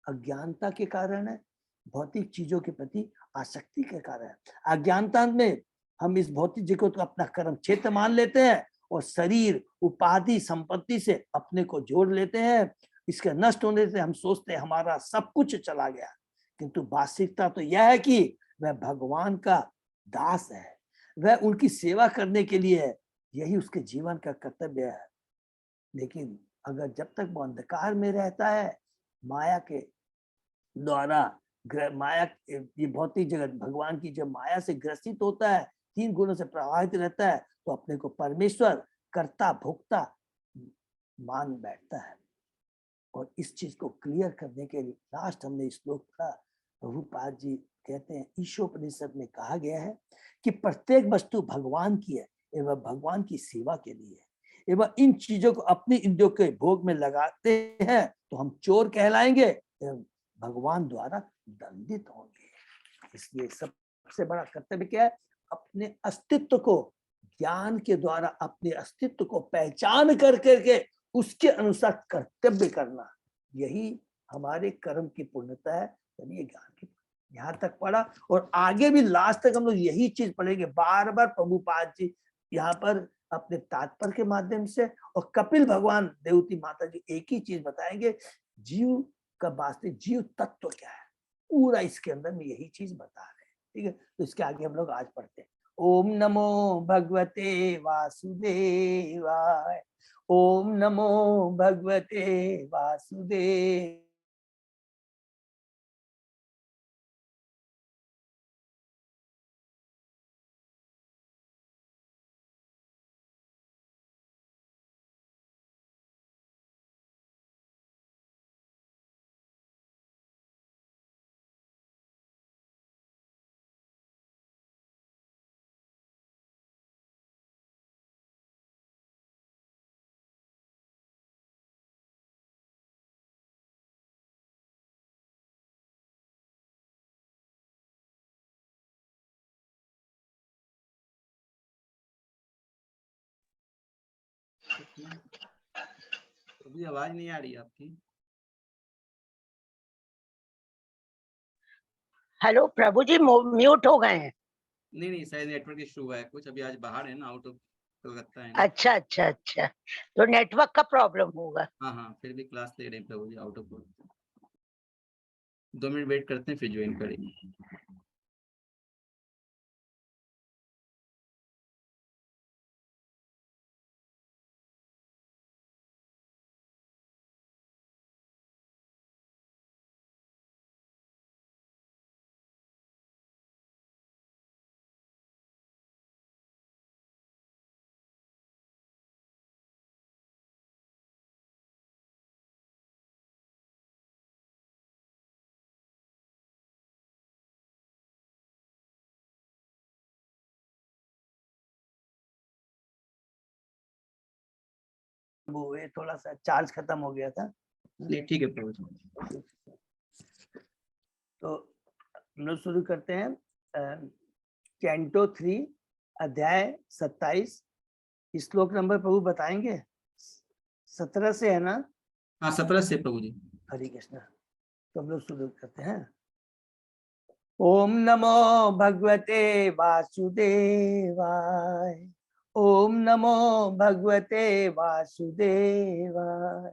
अज्ञानता के कारण है, भौतिक चीजों के प्रति आसक्ति के कारण है। अज्ञानता में हम इस भौतिक जगत को अपना कर्म क्षेत्र मान लेते हैं और शरीर, उपाधि, संपत्ति से अपने को जोड़ लेते हैं। इसके नष्ट होने से हम सोचते हैं हमारा सब कुछ चला गया, किंतु वास्तविकता तो यह है कि वह भगवान का दास है, वह उनकी सेवा करने के लिए है, यही उसके जीवन का कर्तव्य है। लेकिन अगर जब तक वो अंधकार में रहता है, माया के द्वारा, माया, ये भौतिक जगत भगवान की जब माया से ग्रसित होता है, 3 गुणों से प्रभावित रहता है, तो अपने को परमेश्वर, कर्ता, भोक्ता मान बैठता है। और इस चीज को क्लियर करने के लिए लास्ट हमने श्लोक पढ़ा। प्रभुपाद जी कहते हैं ईशोपनिषद में कहा गया है कि प्रत्येक वस्तु भगवान की है एवं भगवान की सेवा के लिए है, एवं इन चीजों को अपनी इंद्रियों के भोग में लगाते हैं तो हम चोर कहलाएंगे एवं भगवान द्वारा दंडित होंगे। इसलिए सबसे बड़ा कर्तव्य क्या है? अपने अस्तित्व को ज्ञान के द्वारा अपने अस्तित्व को पहचान कर करके उसके अनुसार कर्तव्य करना, यही हमारे कर्म की पूर्णता है। ये ज्ञान की यहाँ तक पढ़ा और आगे भी लास्ट तक हम लोग यही चीज पढ़ेंगे। बार बार प्रभुपाद जी यहाँ पर अपने तात्पर्य के माध्यम से और कपिल भगवान देवती माता जी एक ही चीज बताएंगे, जीव का वास्तविक जीव तत्व क्या है, पूरा इसके अंदर में यही चीज बता रहे हैं। ठीक है, तो इसके आगे हम लोग आज पढ़ते हैं। ओम नमो भगवते वासुदेवाय, ओम नमो भगवते वासुदेव। अभी आवाज नहीं आ रही आपकी। हेलो प्रभु जी, म्यूट हो गए हैं। नहीं नहीं, शायद नेटवर्क इशू हुआ है कुछ। अभी आज बाहर है ना, आउट ऑफ कलकत्ता है ना। अच्छा अच्छा अच्छा, तो नेटवर्क का प्रॉब्लम होगा। हाँ हाँ, फिर भी क्लास ले रहे हैं प्रभु जी, आउट ऑफ। 2 मिनट वेट करते हैं फिर ज्वाइन करेंगे। वो ये थोड़ा सा चार्ज खत्म हो गया था। नहीं ठीक है प्रभु जी। तो हम लोग शुरू करते हैं। कैंटो 3 अध्याय 27 श्लोक नंबर प्रभु बताएंगे? 17 से है ना? हाँ 17 से प्रभु जी। हरे कृष्ण। तो हम लोग शुरू करते हैं। ओम नमो भगवते वासुदेवाय, ओम नमो भगवते वासुदेवाय,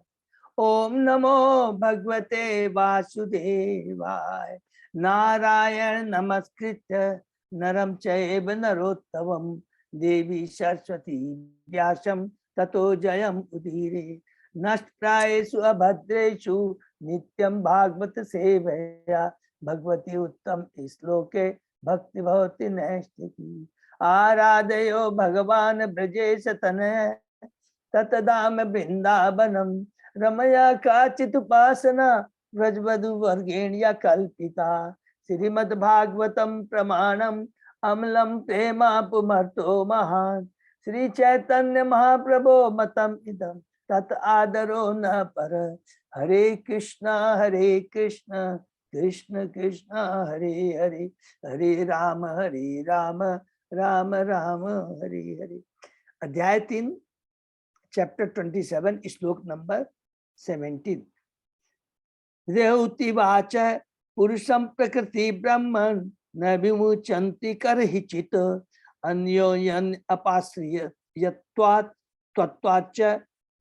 ओम नमो भगवते वासुदेवाय। नारायण नमस्कृत्य नरं चैव नरोत्तमं देवी सरस्वती व्यासं ततो जयम् उदीरे। नष्टप्रायेषु अभद्रेषु नित्यं भागवत सेवया भगवती उत्तम श्लोके भक्ति भवति नैष्ठिकी। आराधयो भगवान ब्रजेश तनय ततदाम वृंदावनम रमया काचित उपासना व्रजवधु वर्गेण्या कल्पिता। श्रीमद्भागवतम प्रमाणम अमलम प्रेमा पुमर्तो महान। श्री चैतन्य महाप्रभो मतम इदम तत् आदरो न पर। हरे कृष्ण कृष्ण कृष्ण हरे हरे, हरे राम राम राम हरे हरे। अध्याय 3 चैप्टर 27 श्लोक नंबर 17। रेवतिवाच पुरुषं प्रकृति ब्रह्मन् न विमुचन्ति करहिचित् अन्योन्यं अपाश्रयत्वात् त्वत्वाच्च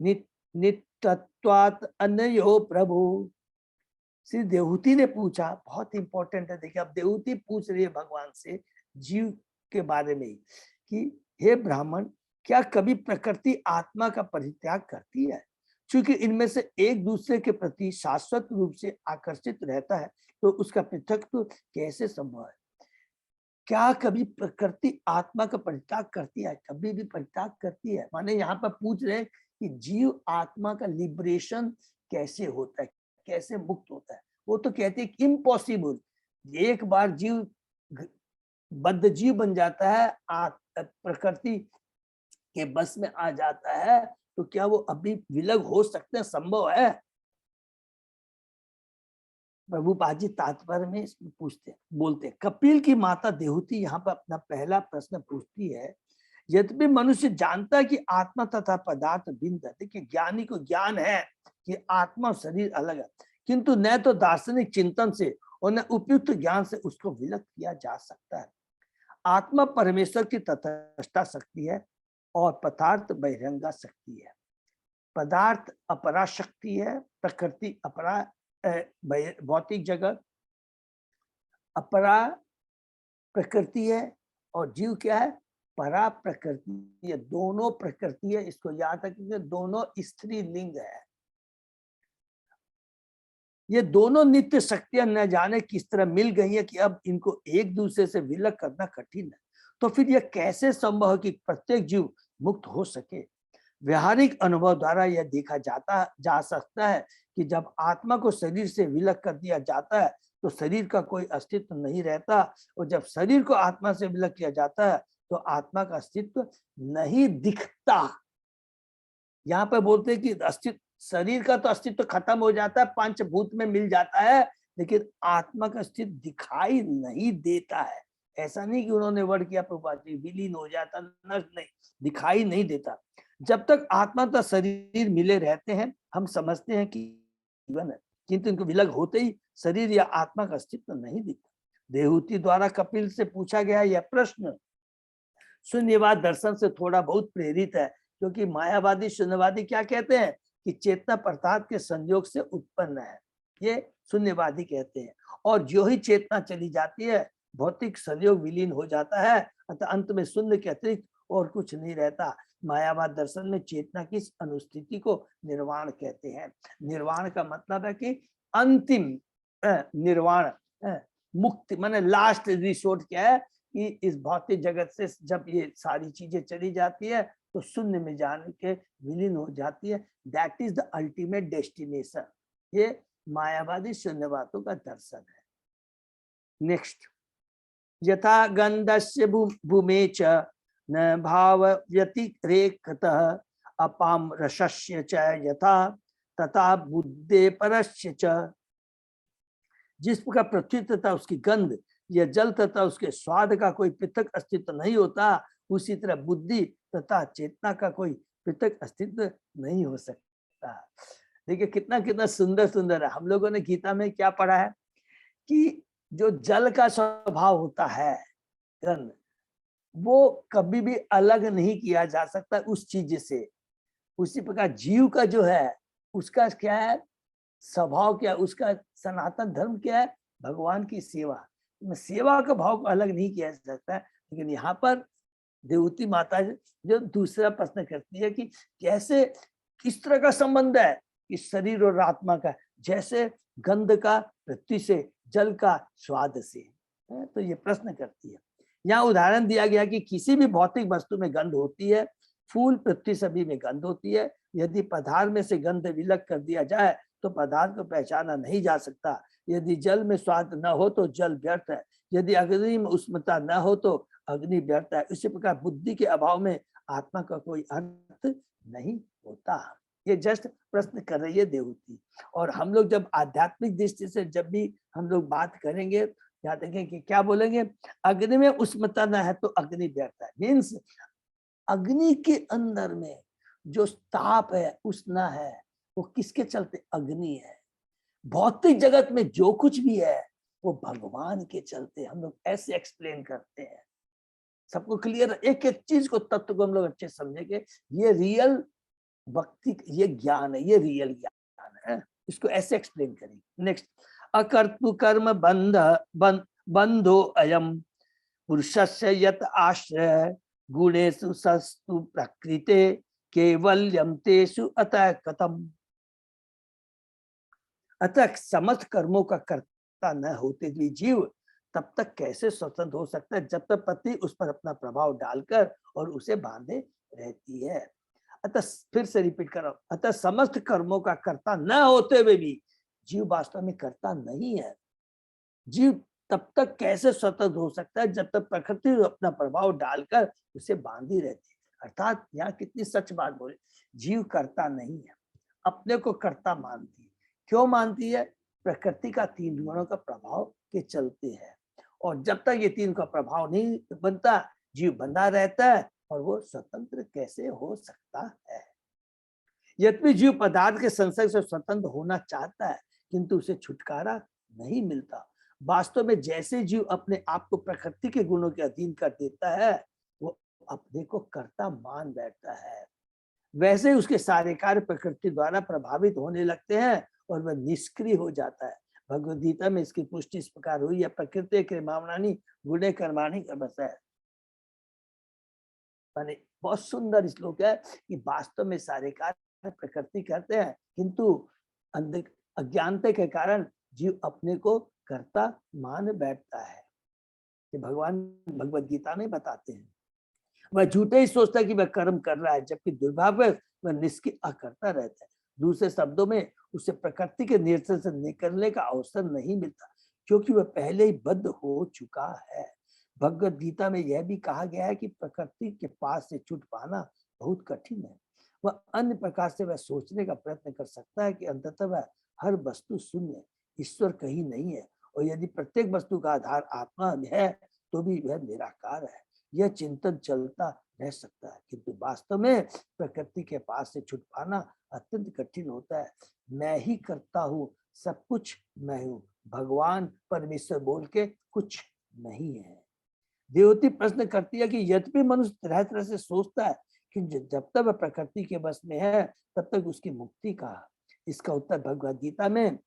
नित्यत्वात् अन्यो प्रभु। श्री देवहूति ने पूछा, बहुत इंपॉर्टेंट है, देखिए अब देवहूति पूछ रही है भगवान से जीव के बारे में कि हे ब्राह्मण, क्या कभी प्रकृति आत्मा का परित्याग करती है? क्योंकि इनमें से एक दूसरे के प्रति शाश्वत रूप से आकर्षित रहता है, तो उसका पृथकत्व कैसे संभव है? क्या कभी प्रकृति आत्मा का परित्याग करती है? कभी भी परित्याग करती है? माने यहाँ पर पूछ रहे कि जीव आत्मा का लिबरेशन कैसे होता है, कैसे मुक्त होता है। वो तो कहते हैं इम्पॉसिबल। एक बार जीव बद्ध जीव बन जाता है, प्रकृति के बस में आ जाता है, तो क्या वो अभी विलग हो सकते हैं? संभव है? प्रभुपाद जी तात्पर्य में इसमें बोलते हैं, कपिल की माता देहूति यहाँ पर अपना पहला प्रश्न पूछती है, यद्यपि मनुष्य जानता है कि आत्मा तथा पदार्थ भिन्न है। देखिए, ज्ञानी को ज्ञान है कि आत्मा और शरीर अलग है, किंतु न तो दार्शनिक चिंतन से और न उपयुक्त ज्ञान से उसको विलग किया जा सकता है। आत्मा परमेश्वर की तटस्था शक्ति है और पदार्थ बहिरंगा शक्ति है। पदार्थ अपरा शक्ति है, प्रकृति अपरा, भौतिक जगत अपरा प्रकृति है, और जीव क्या है? परा प्रकृति है। दोनों प्रकृति है, इसको याद रखिए, दोनों स्त्री लिंग है। ये दोनों नित्य शक्तियां न जाने किस तरह मिल गई है कि अब इनको एक दूसरे से विलग करना कठिन है। तो फिर यह कैसे संभव है कि प्रत्येक जीव मुक्त हो सके? व्यवहारिक अनुभव द्वारा यह देखा जा सकता है कि जब आत्मा को शरीर से विलग कर दिया जाता है तो शरीर का कोई अस्तित्व नहीं रहता, और जब शरीर को आत्मा से विलग किया जाता है तो आत्मा का अस्तित्व नहीं दिखता। यहाँ पे बोलते हैं कि अस्तित्व, शरीर का तो अस्तित्व खत्म हो जाता है, पंचभूत में मिल जाता है, लेकिन आत्मा का अस्तित्व दिखाई नहीं देता है। ऐसा नहीं कि उन्होंने वर्ड किया प्रभुपाद जी विलीन हो जाता, नष्ट नहीं, दिखाई नहीं देता। जब तक आत्मा तथा शरीर मिले रहते हैं हम समझते हैं कि जीवन है, किंतु इनको विलग होते ही शरीर या आत्मा का अस्तित्व नहीं दिखता। देहूति द्वारा कपिल से पूछा गया यह प्रश्न शून्यवाद दर्शन से थोड़ा बहुत प्रेरित है, क्योंकि मायावादी शून्यवादी क्या कहते हैं कि चेतना पदार्थ के संयोग से उत्पन्न है, ये शून्यवादी कहते हैं। और जो ही चेतना चली जाती है भौतिक संयोग विलीन हो जाता है, अतः अंत में शून्य के अतिरिक्त और कुछ नहीं रहता। मायावाद दर्शन में चेतना की अनुस्थिति को निर्वाण कहते हैं। निर्वाण का मतलब है कि अंतिम निर्वाण, मुक्ति, माने लास्ट रिसोर्ट क्या है कि इस भौतिक जगत से जब ये सारी चीजें चली जाती है तो शून्य में जाने के विलीन हो जाती है। That is the ultimate destination. ये मायावादी शून्यवादों का दर्शन है। नेक्स्ट, यथा गंधस्य भूमे च न भाव व्यतिरेकतः अपाम रसस्य च यथा तथा बुद्धे परस्य च। जिस प्रकार पृथ्वी तथा उसकी गंध या जल तथा उसके स्वाद का कोई पृथक अस्तित्व नहीं होता, उसी तरह बुद्धि तथा चेतना का कोई पृथक अस्तित्व नहीं हो सकता। देखिए कितना कितना सुंदर सुंदर है। हम लोगों ने गीता में क्या पढ़ा है कि जो जल का स्वभाव होता है गंध, वो कभी भी अलग नहीं किया जा सकता उस चीज से। उसी प्रकार जीव का जो है उसका क्या है स्वभाव, क्या उसका सनातन धर्म क्या है? भगवान की सेवा। सेवा का भाव को अलग नहीं किया जा सकता है। लेकिन यहाँ पर देवती माता जो दूसरा प्रश्न करती है कि कैसे, किस तरह का संबंध है कि शरीर और आत्मा का, जैसे गंध का पृथ्वी से, जल का स्वाद से। तो ये प्रश्न करती है। यहाँ उदाहरण दिया गया कि किसी भी भौतिक वस्तु में गंध होती है, फूल पृथ्वी सभी में गंध होती है। यदि पदार्थ में से गंध विलग कर दिया जाए तो पदार्थ को पहचाना नहीं जा सकता। यदि जल में स्वाद न हो तो जल व्यर्थ है, यदि अग्नि में उष्णता न हो तो अग्नि व्यर्थ है। इसी प्रकार बुद्धि के अभाव में आत्मा का कोई अर्थ नहीं होता। ये जस्ट प्रश्न कर रही है देवती। और हम लोग जब आध्यात्मिक दृष्टि से जब भी हम लोग बात करेंगे, याद रखें कि क्या बोलेंगे, अग्नि में उष्णता न है तो अग्नि व्यर्थ है। मीन्स अग्नि के अंदर में जो ताप है, उष्णा है, वो किसके चलते? अग्नि है। भौतिक जगत में जो कुछ भी है वो भगवान के चलते। हम लोग ऐसे एक्सप्लेन करते हैं, सबको क्लियर, एक एक चीज को, तत्व को हम लोग अच्छे समझेंगे। ये रियल भक्ति, ये ज्ञान है, ये रियल ज्ञान है। इसको ऐसे एक्सप्लेन करेंगे। नेक्स्ट, अकर्तु कर्म बंधो अयम पुरुषस्य यत आश्रय गुणेषु सस्तु प्रकृते केवल्यम तेषु अतः कथम। अतः समस्त कर्मों का कर्ता न होते हुए जीव तब तक कैसे स्वतंत्र हो सकता है जब तक पति उस पर अपना प्रभाव डालकर और उसे बांधे रहती है। अतः फिर से रिपीट कर रहा हूं, अतः समस्त कर्मों का कर्ता न होते हुए भी जीव वास्तव में कर्ता नहीं है। जीव तब तक कैसे स्वतंत्र हो सकता है जब तक प्रकृति अपना प्रभाव डालकर उसे बांधी रहती है। अर्थात यहाँ कितनी सच बात बोले, जीव कर्ता नहीं है, अपने को कर्ता मानती है। क्यों मानती है? प्रकृति का 3 गुणों का प्रभाव के चलते है। और जब तक ये 3 का प्रभाव नहीं बनता, जीव बंधा रहता है और वो स्वतंत्र कैसे हो सकता है। यद्यपि जीव पदार्थ के संसर्ग से स्वतंत्र होना चाहता है, किंतु उसे छुटकारा नहीं मिलता। वास्तव में जैसे जीव अपने आप को प्रकृति के गुणों के अधीन कर देता है, वो अपने को कर्ता मान बैठता है। वैसे ही उसके सारे कार्य प्रकृति द्वारा प्रभावित होने लगते हैं और वह निष्क्रिय हो जाता है। भगवद गीता में इसकी पुष्टि इस प्रकार हुई है, प्रकृति कर्माणि गुणे कर्माणि कर्मसः। माने बहुत सुंदर श्लोक है कि वास्तव में सारे कार्य प्रकृति करते हैं, किंतु अज्ञानता के कारण जीव अपने को कर्ता मान बैठता है। कि भगवान भगवद गीता में बताते हैं, वह झूठे ही सोचता है कि वह कर्म कर रहा है, जबकि दुर्भाग्य वह निष्क्रिय अकर्ता रहता है। दूसरे शब्दों में उसे प्रकृति के नियंत्रण से निकलने का अवसर नहीं मिलता, क्योंकि वह पहले ही बद्ध हो चुका है। भगवद गीता में यह भी कहा गया है कि प्रकृति के पास से छूट पाना बहुत कठिन है। वह अन्य प्रकार से वह सोचने का प्रयत्न कर सकता है कि अंततः वह हर वस्तु शून्य, ईश्वर कहीं नहीं है, और यदि प्रत्येक वस्तु का आधार आत्मा है तो भी वह निराकार है। यह चिंतन चलता रह सकता है, किंतु वास्तव में प्रकृति के पास से छूट पाना अत्यंत कठिन होता है। मैं ही करता हूँ, सब कुछ मैं हूँ, भगवान परमेश्वर बोल के कुछ नहीं है। देवती प्रश्न करती है कि यद्यपि मनुष्य तरह तरह से सोचता है कि जब तक वह प्रकृति के बस में है तब तक उसकी मुक्ति कहाँ। इसका उत्तर भगवद गीता में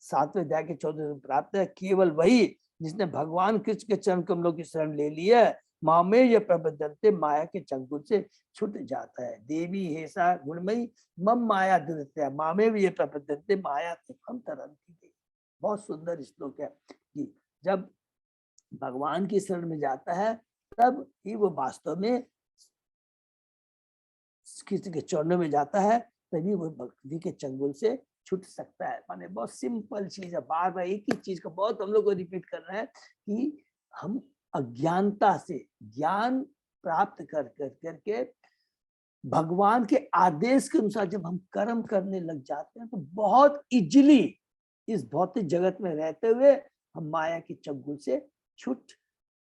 7वें अध्याय के 14 में प्राप्त है। केवल वही जिसने भगवान कृष्ण के चरण कमलों की शरण ले ली है, मामे ये प्रबंधनते माया के चंगुल से छूट जाता है। देवी हेसा गुणमयी मम माया दुरत्या मामे ये प्रबंधनते माया ते हम तरंती। बहुत सुंदर श्लोक है कि जब भगवान की शरण में जाता है तब ही वो वास्तव में किसी के चरणों में जाता है, तभी वो भक्ति के चंगुल से छूट सकता है। माने बहुत सिंपल चीज है, बार बार एक ही चीज को बहुत हम लोग को रिपीट कर रहे हैं कि हम अज्ञानता से ज्ञान प्राप्त कर करके भगवान के आदेश के अनुसार जब हम कर्म करने लग जाते हैं तो बहुत इजीली इस भौतिक जगत में रहते हुए हम माया के चंगुल से छूट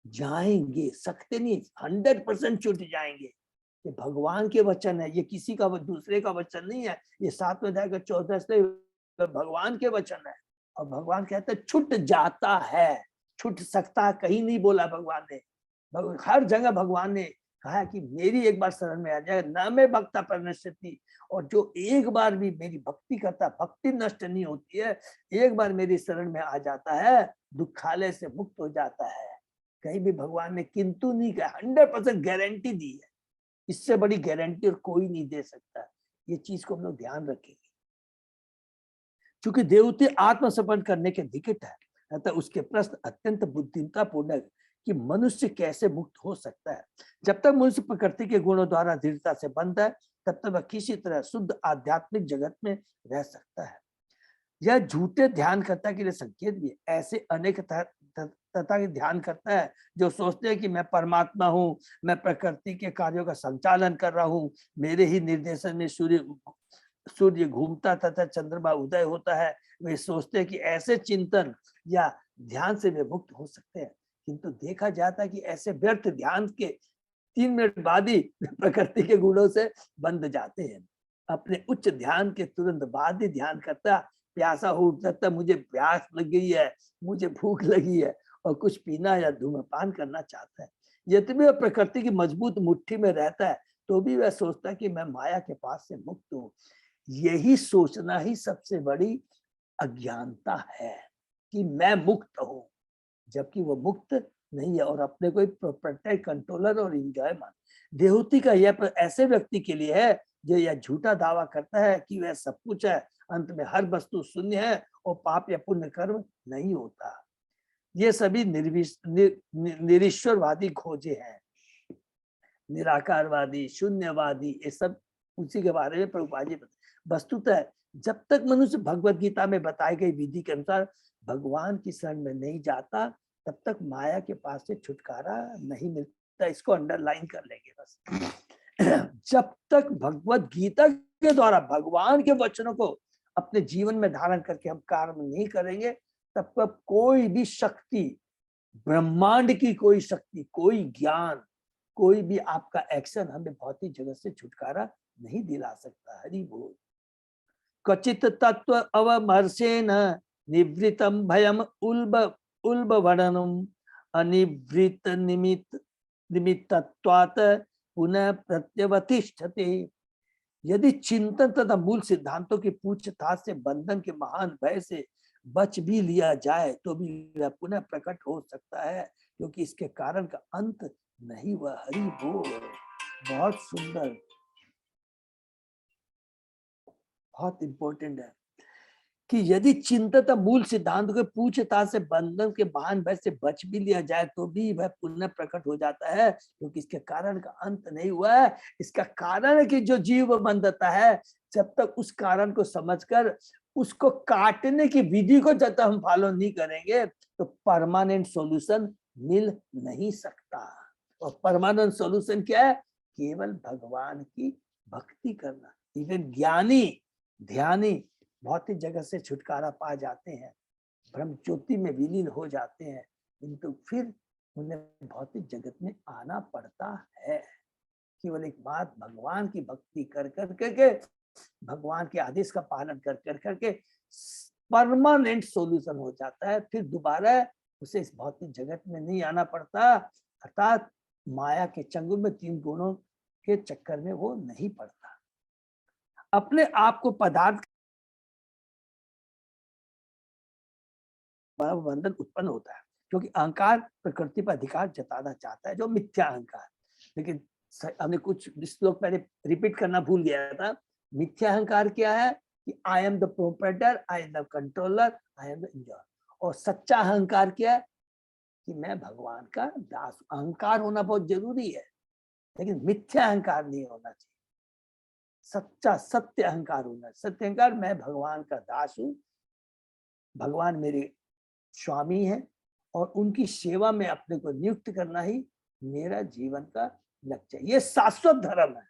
जाएंगे। सकते नहीं, 100% छूट जाएंगे। ये भगवान के वचन है, ये किसी का दूसरे का वचन नहीं है। ये 7वें अध्याय का 14 से भगवान के वचन है, और भगवान कहते हैं छूट जाता है, छूट सकता है कहीं नहीं बोला भगवान ने। हर जगह भगवान ने कहा कि मेरी एक बार शरण में आ जाए, न मैं भक्ता परिणश्यति, और जो एक बार भी मेरी भक्ति करता, भक्ति नष्ट नहीं होती है, एक बार मेरी शरण में आ जाता है दुखालय से मुक्त हो जाता है। कहीं भी भगवान ने किंतु नहीं कहा, 100% गारंटी दी है। इससे बड़ी गारंटी और कोई नहीं दे सकता। ये चीज को हम लोग ध्यान रखेंगे। चूंकि देवते आत्मसमर्पण करने के निकट है, अतः उसके प्रश्न अत्यंत बुद्धिमत्तापूर्ण है कि मनुष्य कैसे मुक्त हो सकता है। जब तक मनुष्य प्रकृति के गुणों द्वारा दृढ़ता से बंध है, तब तक वह किसी तरह शुद्ध आध्यात्मिक जगत में रह सकता है। यह झूठे ध्यानकर्ता के लिए संकेत भी है। ऐसे अनेक तथा के ध्यान करता है जो सोचते हैं कि मैं परमात्मा हूँ, मैं प्रकृति के कार्यों का संचालन कर रहा हूँ, मेरे ही निर्देशन में सूर्य घूमता तथा चंद्रमा उदय होता है। वे सोचते हैं कि ऐसे चिंतन या ध्यान से वे मुक्त हो सकते हैं, किंतु देखा जाता है कि ऐसे व्यर्थ ध्यान के 3 मिनट बाद ही प्रकृति के गुणों से बंध जाते हैं। अपने उच्च ध्यान के तुरंत बाद ही ध्यान करता प्यासा हो उठता, मुझे प्यास लग गई है, मुझे भूख लगी है और कुछ पीना या धूम्रपान करना चाहता है। यद्यपि वह प्रकृति की मजबूत मुट्ठी में रहता है तो भी वह सोचता है कि मैं माया के पास से मुक्त हूँ। यही सोचना ही सबसे बड़ी अज्ञानता है कि मैं मुक्त हूँ, जबकि वो मुक्त नहीं है और अपने को प्रोटेक्ट, कंट्रोलर और एंजॉय मान। देहूती का यह ऐसे व्यक्ति के लिए है जो यह झूठा दावा करता है कि वह सब कुछ है, अंत में हर वस्तु शून्य है और पाप या पुण्य कर्म नहीं होता। ये सभी निरीश्वरवादी खोजे हैं, निराकारवादी, शून्यवादी, ये सब उसी के बारे में प्रभुपाद जी बताए। वस्तुतः जब तक मनुष्य भगवत गीता में बताई गई विधि के अनुसार भगवान की शरण में नहीं जाता, तब तक माया के पास से छुटकारा नहीं मिलता। इसको अंडरलाइन कर लेंगे बस। जब तक भगवत गीता के द्वारा भगवान के वचनों को अपने जीवन में धारण करके हम कार्य नहीं करेंगे, तब तक कोई भी शक्ति, ब्रह्मांड की कोई शक्ति, कोई ज्ञान, कोई भी आपका एक्शन हमें भौतिक जगत से छुटकारा नहीं दिला सकता। हरि बोल। क्वचित तत्व अवमर्शेन निवृतम भयम उल्ब वर्णनम अनिवृत निमित्तत्वात् पुनः प्रत्यवतिष्ठते। यदि चिंतन तथा मूल सिद्धांतों की पूछताछ से बंधन के महान भय से बच भी लिया जाए तो भी वह पुनः प्रकट हो सकता है, क्योंकि इसके कारण का अंत नहीं हुआ। हरि बोल। बहुत सुंदर, बहुत इंपॉर्टेंट है कि यदि चिंतन मूल सिद्धांत के पूछताछ से बंधन के महान भय से बच भी लिया जाए तो भी वह पुनः प्रकट हो जाता है, क्योंकि इसके कारण का अंत नहीं हुआ है। इसका कारण है कि जो जीव बंधता है, जब तक उस कारण को समझकर उसको काटने की विधि को जब तक हम फॉलो नहीं करेंगे तो परमानेंट सॉल्यूशन मिल नहीं सकता। और परमानेंट सॉल्यूशन क्या है? केवल भगवान की भक्ति करना। इवन ज्ञानी ध्यानी भौतिक जगत से छुटकारा पा जाते हैं, ब्रह्म ज्योति में विलीन हो जाते हैं, किंतु फिर उन्हें भौतिक जगत में आना पड़ता है। केवल एक बात, भगवान की भक्ति कर करके, भगवान के आदेश का पालन कर करके परमानेंट सॉल्यूशन हो जाता है। फिर दोबारा उसे इस भौतिक जगत में नहीं आना पड़ता, अर्थात माया के चंगुल में, तीन गुणों के चक्कर में वो नहीं पड़ता। अपने आप को पदार्थ बंधन उत्पन्न होता है, क्योंकि अहंकार प्रकृति पर अधिकार जताना चाहता है, जो मिथ्या अहंकार। लेकिन हमने कुछ श्लोक पहले रिपीट करना भूल गया था। मिथ्या अहंकार क्या है? कि I am the proprietor, I am the controller, I am the enjoyer. और सच्चा अहंकार क्या है? कि मैं भगवान का दास। अहंकार होना बहुत जरूरी है, लेकिन मिथ्या अहंकार नहीं होना चाहिए। सच्चा सत्य अहंकार होना। सत्य अहंकार, मैं भगवान का दास हूं, भगवान मेरे स्वामी है और उनकी सेवा में अपने को नियुक्त करना ही मेरा जीवन का लक्ष्य है। ये शाश्वत धर्म है।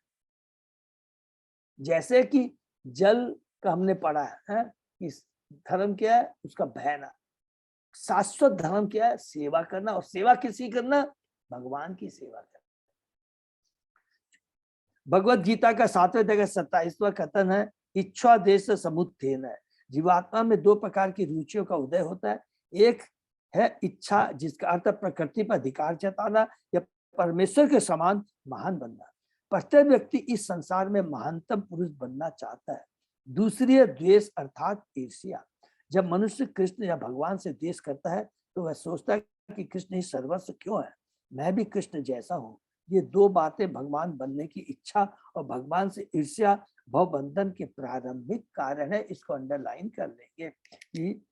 जैसे कि जल का हमने पढ़ा है कि धर्म क्या है? उसका बहना। शाश्वत धर्म क्या है? सेवा करना। और सेवा किसी करना? भगवान की सेवा करना। भगवत गीता का 7वें अध्याय 27वां कथन है, इच्छा देश समुत्थेन है। जीवात्मा में दो प्रकार की रुचियों का उदय होता है। एक है इच्छा, जिसका अर्थ प्रकृति पर अधिकार जताना या परमेश्वर के समान महान बनना। प्रत्येक व्यक्ति इस संसार में महानतम पुरुष बनना चाहता है। दूसरी है द्वेष, अर्थात ईर्ष्या। जब मनुष्य कृष्ण या भगवान से द्वेष करता है तो वह सोचता है कि कृष्ण ही सर्वस्व क्यों है, मैं भी कृष्ण जैसा हूँ। ये दो बातें, भगवान बनने की इच्छा और भगवान से ईर्ष्या, भवबंधन के प्रारंभिक कारण है। इसको अंडरलाइन कर लेंगे कि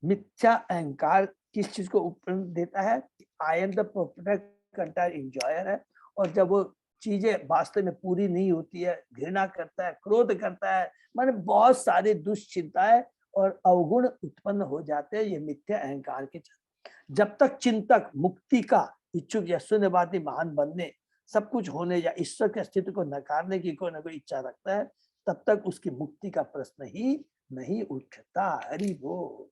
मिथ्या अहंकार किस चीज को उपलब्ध देता है? I am the proprietor, enjoyer है। और जब वो चीजें वास्तव में पूरी नहीं होती है, घृणा करता है, क्रोध करता है, माने बहुत सारी दुश्चिंताएं और अवगुण उत्पन्न हो जाते हैं। ये मिथ्या अहंकार के चलते। जब तक चिंतक मुक्ति का इच्छुक या शून्यवादी, महान बनने, सब कुछ होने या ईश्वर के अस्तित्व को नकारने की कोई ना कोई इच्छा रखता है, तब तक उसकी मुक्ति का प्रश्न ही नहीं उठता। हरि बोल।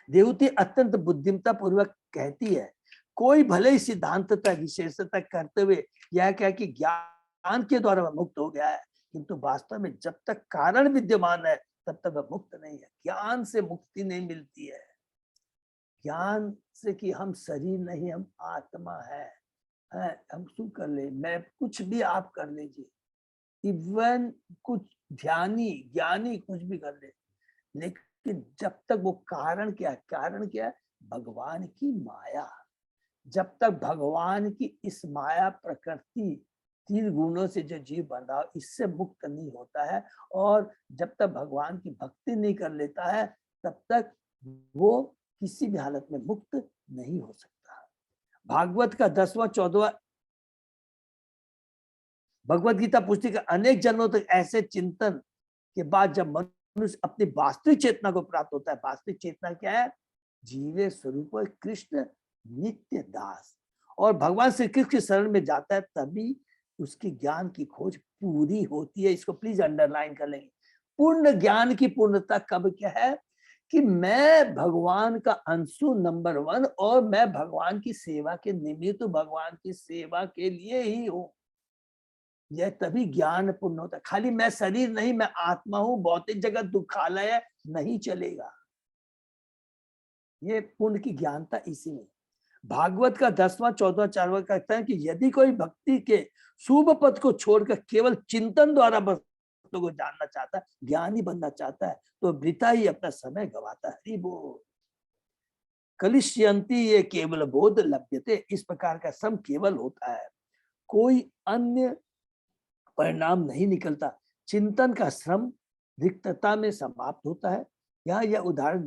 देवती अत्यंत बुद्धिमता पूर्वक कहती है, कोई भले ही सिद्धांतता विशेषता करते हुए यह कह कि ज्ञान के द्वारा वह मुक्त हो गया है, किंतु वास्तव में जब तक कारण विद्यमान है तब तक वह मुक्त नहीं है। ज्ञान से मुक्ति नहीं मिलती है। ज्ञान से कि हम शरीर नहीं, हम आत्मा है, हम शू कर ले, मैं कुछ भी आप कर लीजिए, इवन कुछ ध्यानी ज्ञानी कुछ भी कर ले, लेकिन जब तक वो कारण क्या है? कारण क्या है? भगवान की माया। जब तक भगवान की इस माया प्रकृति, तीन गुणों से जो जीव बंधा, इससे मुक्त नहीं होता है। और जब तक भगवान की भक्ति नहीं कर लेता है, तब तक वो किसी भी हालत में मुक्त नहीं हो सकता। भागवत का 10वां 14वां भगवत गीता पूछती है अनेक जन्मों तक ऐसे चिंतन के बाद जब मनुष्य अपनी वास्तविक चेतना को प्राप्त होता है, वास्तविक चेतना क्या है? जीवे स्वरूप कृष्ण नित्य दास, और भगवान श्री कृष्ण की शरण में जाता है, तभी उसकी ज्ञान की खोज पूरी होती है। इसको प्लीज अंडरलाइन कर लेंगे। पूर्ण ज्ञान की पूर्णता कब क्या है? कि मैं भगवान का अंशु नंबर 1 और मैं भगवान की सेवा के निमित्त, भगवान की सेवा के लिए ही हूं। यह तभी ज्ञान पूर्ण होता है। खाली मैं शरीर नहीं, मैं आत्मा हूं, भौतिक जगत दुखालय है, नहीं चलेगा। ये पूर्ण की ज्ञानता इसी में। भागवत का 10वां 14वां 4वां कहता है कि यदि कोई भक्ति के शुभ पद को छोड़कर केवल चिंतन द्वारा वस्तु को जानना चाहता है, ज्ञानी बनना चाहता है, तो वृथा ही अपना समय गवाता है। हरि बोल। कलिष्यंती ये केवल बोध लभ्यते, इस प्रकार का श्रम केवल होता है, कोई अन्य परिणाम नहीं निकलता। चिंतन का श्रम रिक्तता में समाप्त होता है। यहाँ यह उदाहरण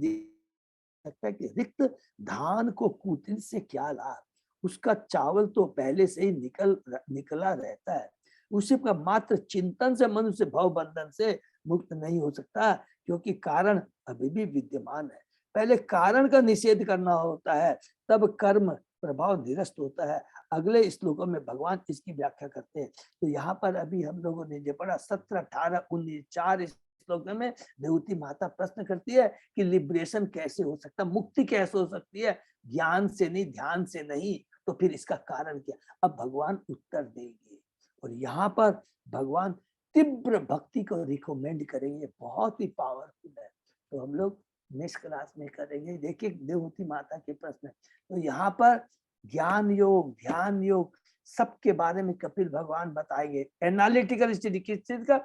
सकता है कि रिक्त धान को कूटने से क्या लाभ, उसका चावल तो पहले से ही निकला रहता है। उसी का मात्र चिंतन से मनुष्य भव बंधन से मुक्त नहीं हो सकता, क्योंकि कारण अभी भी विद्यमान है। पहले कारण का निषेध करना होता है, तब कर्म प्रभाव निरस्त होता है। अगले श्लोकों में भगवान इसकी व्याख्या करते हैं। तो यहाँ पर अभी हम लोगों ने जो पढ़ा 17, 18, 19 4 श्लोक में देवती माता प्रश्न करती है कि लिबरेशन कैसे हो सकता, मुक्ति कैसे हो सकती है? ज्ञान से नहीं, ध्यान से नहीं, तो फिर इसका कारण क्या? अब भगवान उत्तर देंगे, और यहाँ पर भगवान तीव्र भक्ति को रिकमेंड करेंगे। बहुत ही पावरफुल है। तो हम लोग नेक्स्ट क्लास में करेंगे। देखिए देवती माता के प्रश्न। तो यहाँ पर ज्ञान योग, ध्यान योग, सबके बारे में कपिल भगवान बताएंगे। एनालिटिकल स्टडी किस चीज का?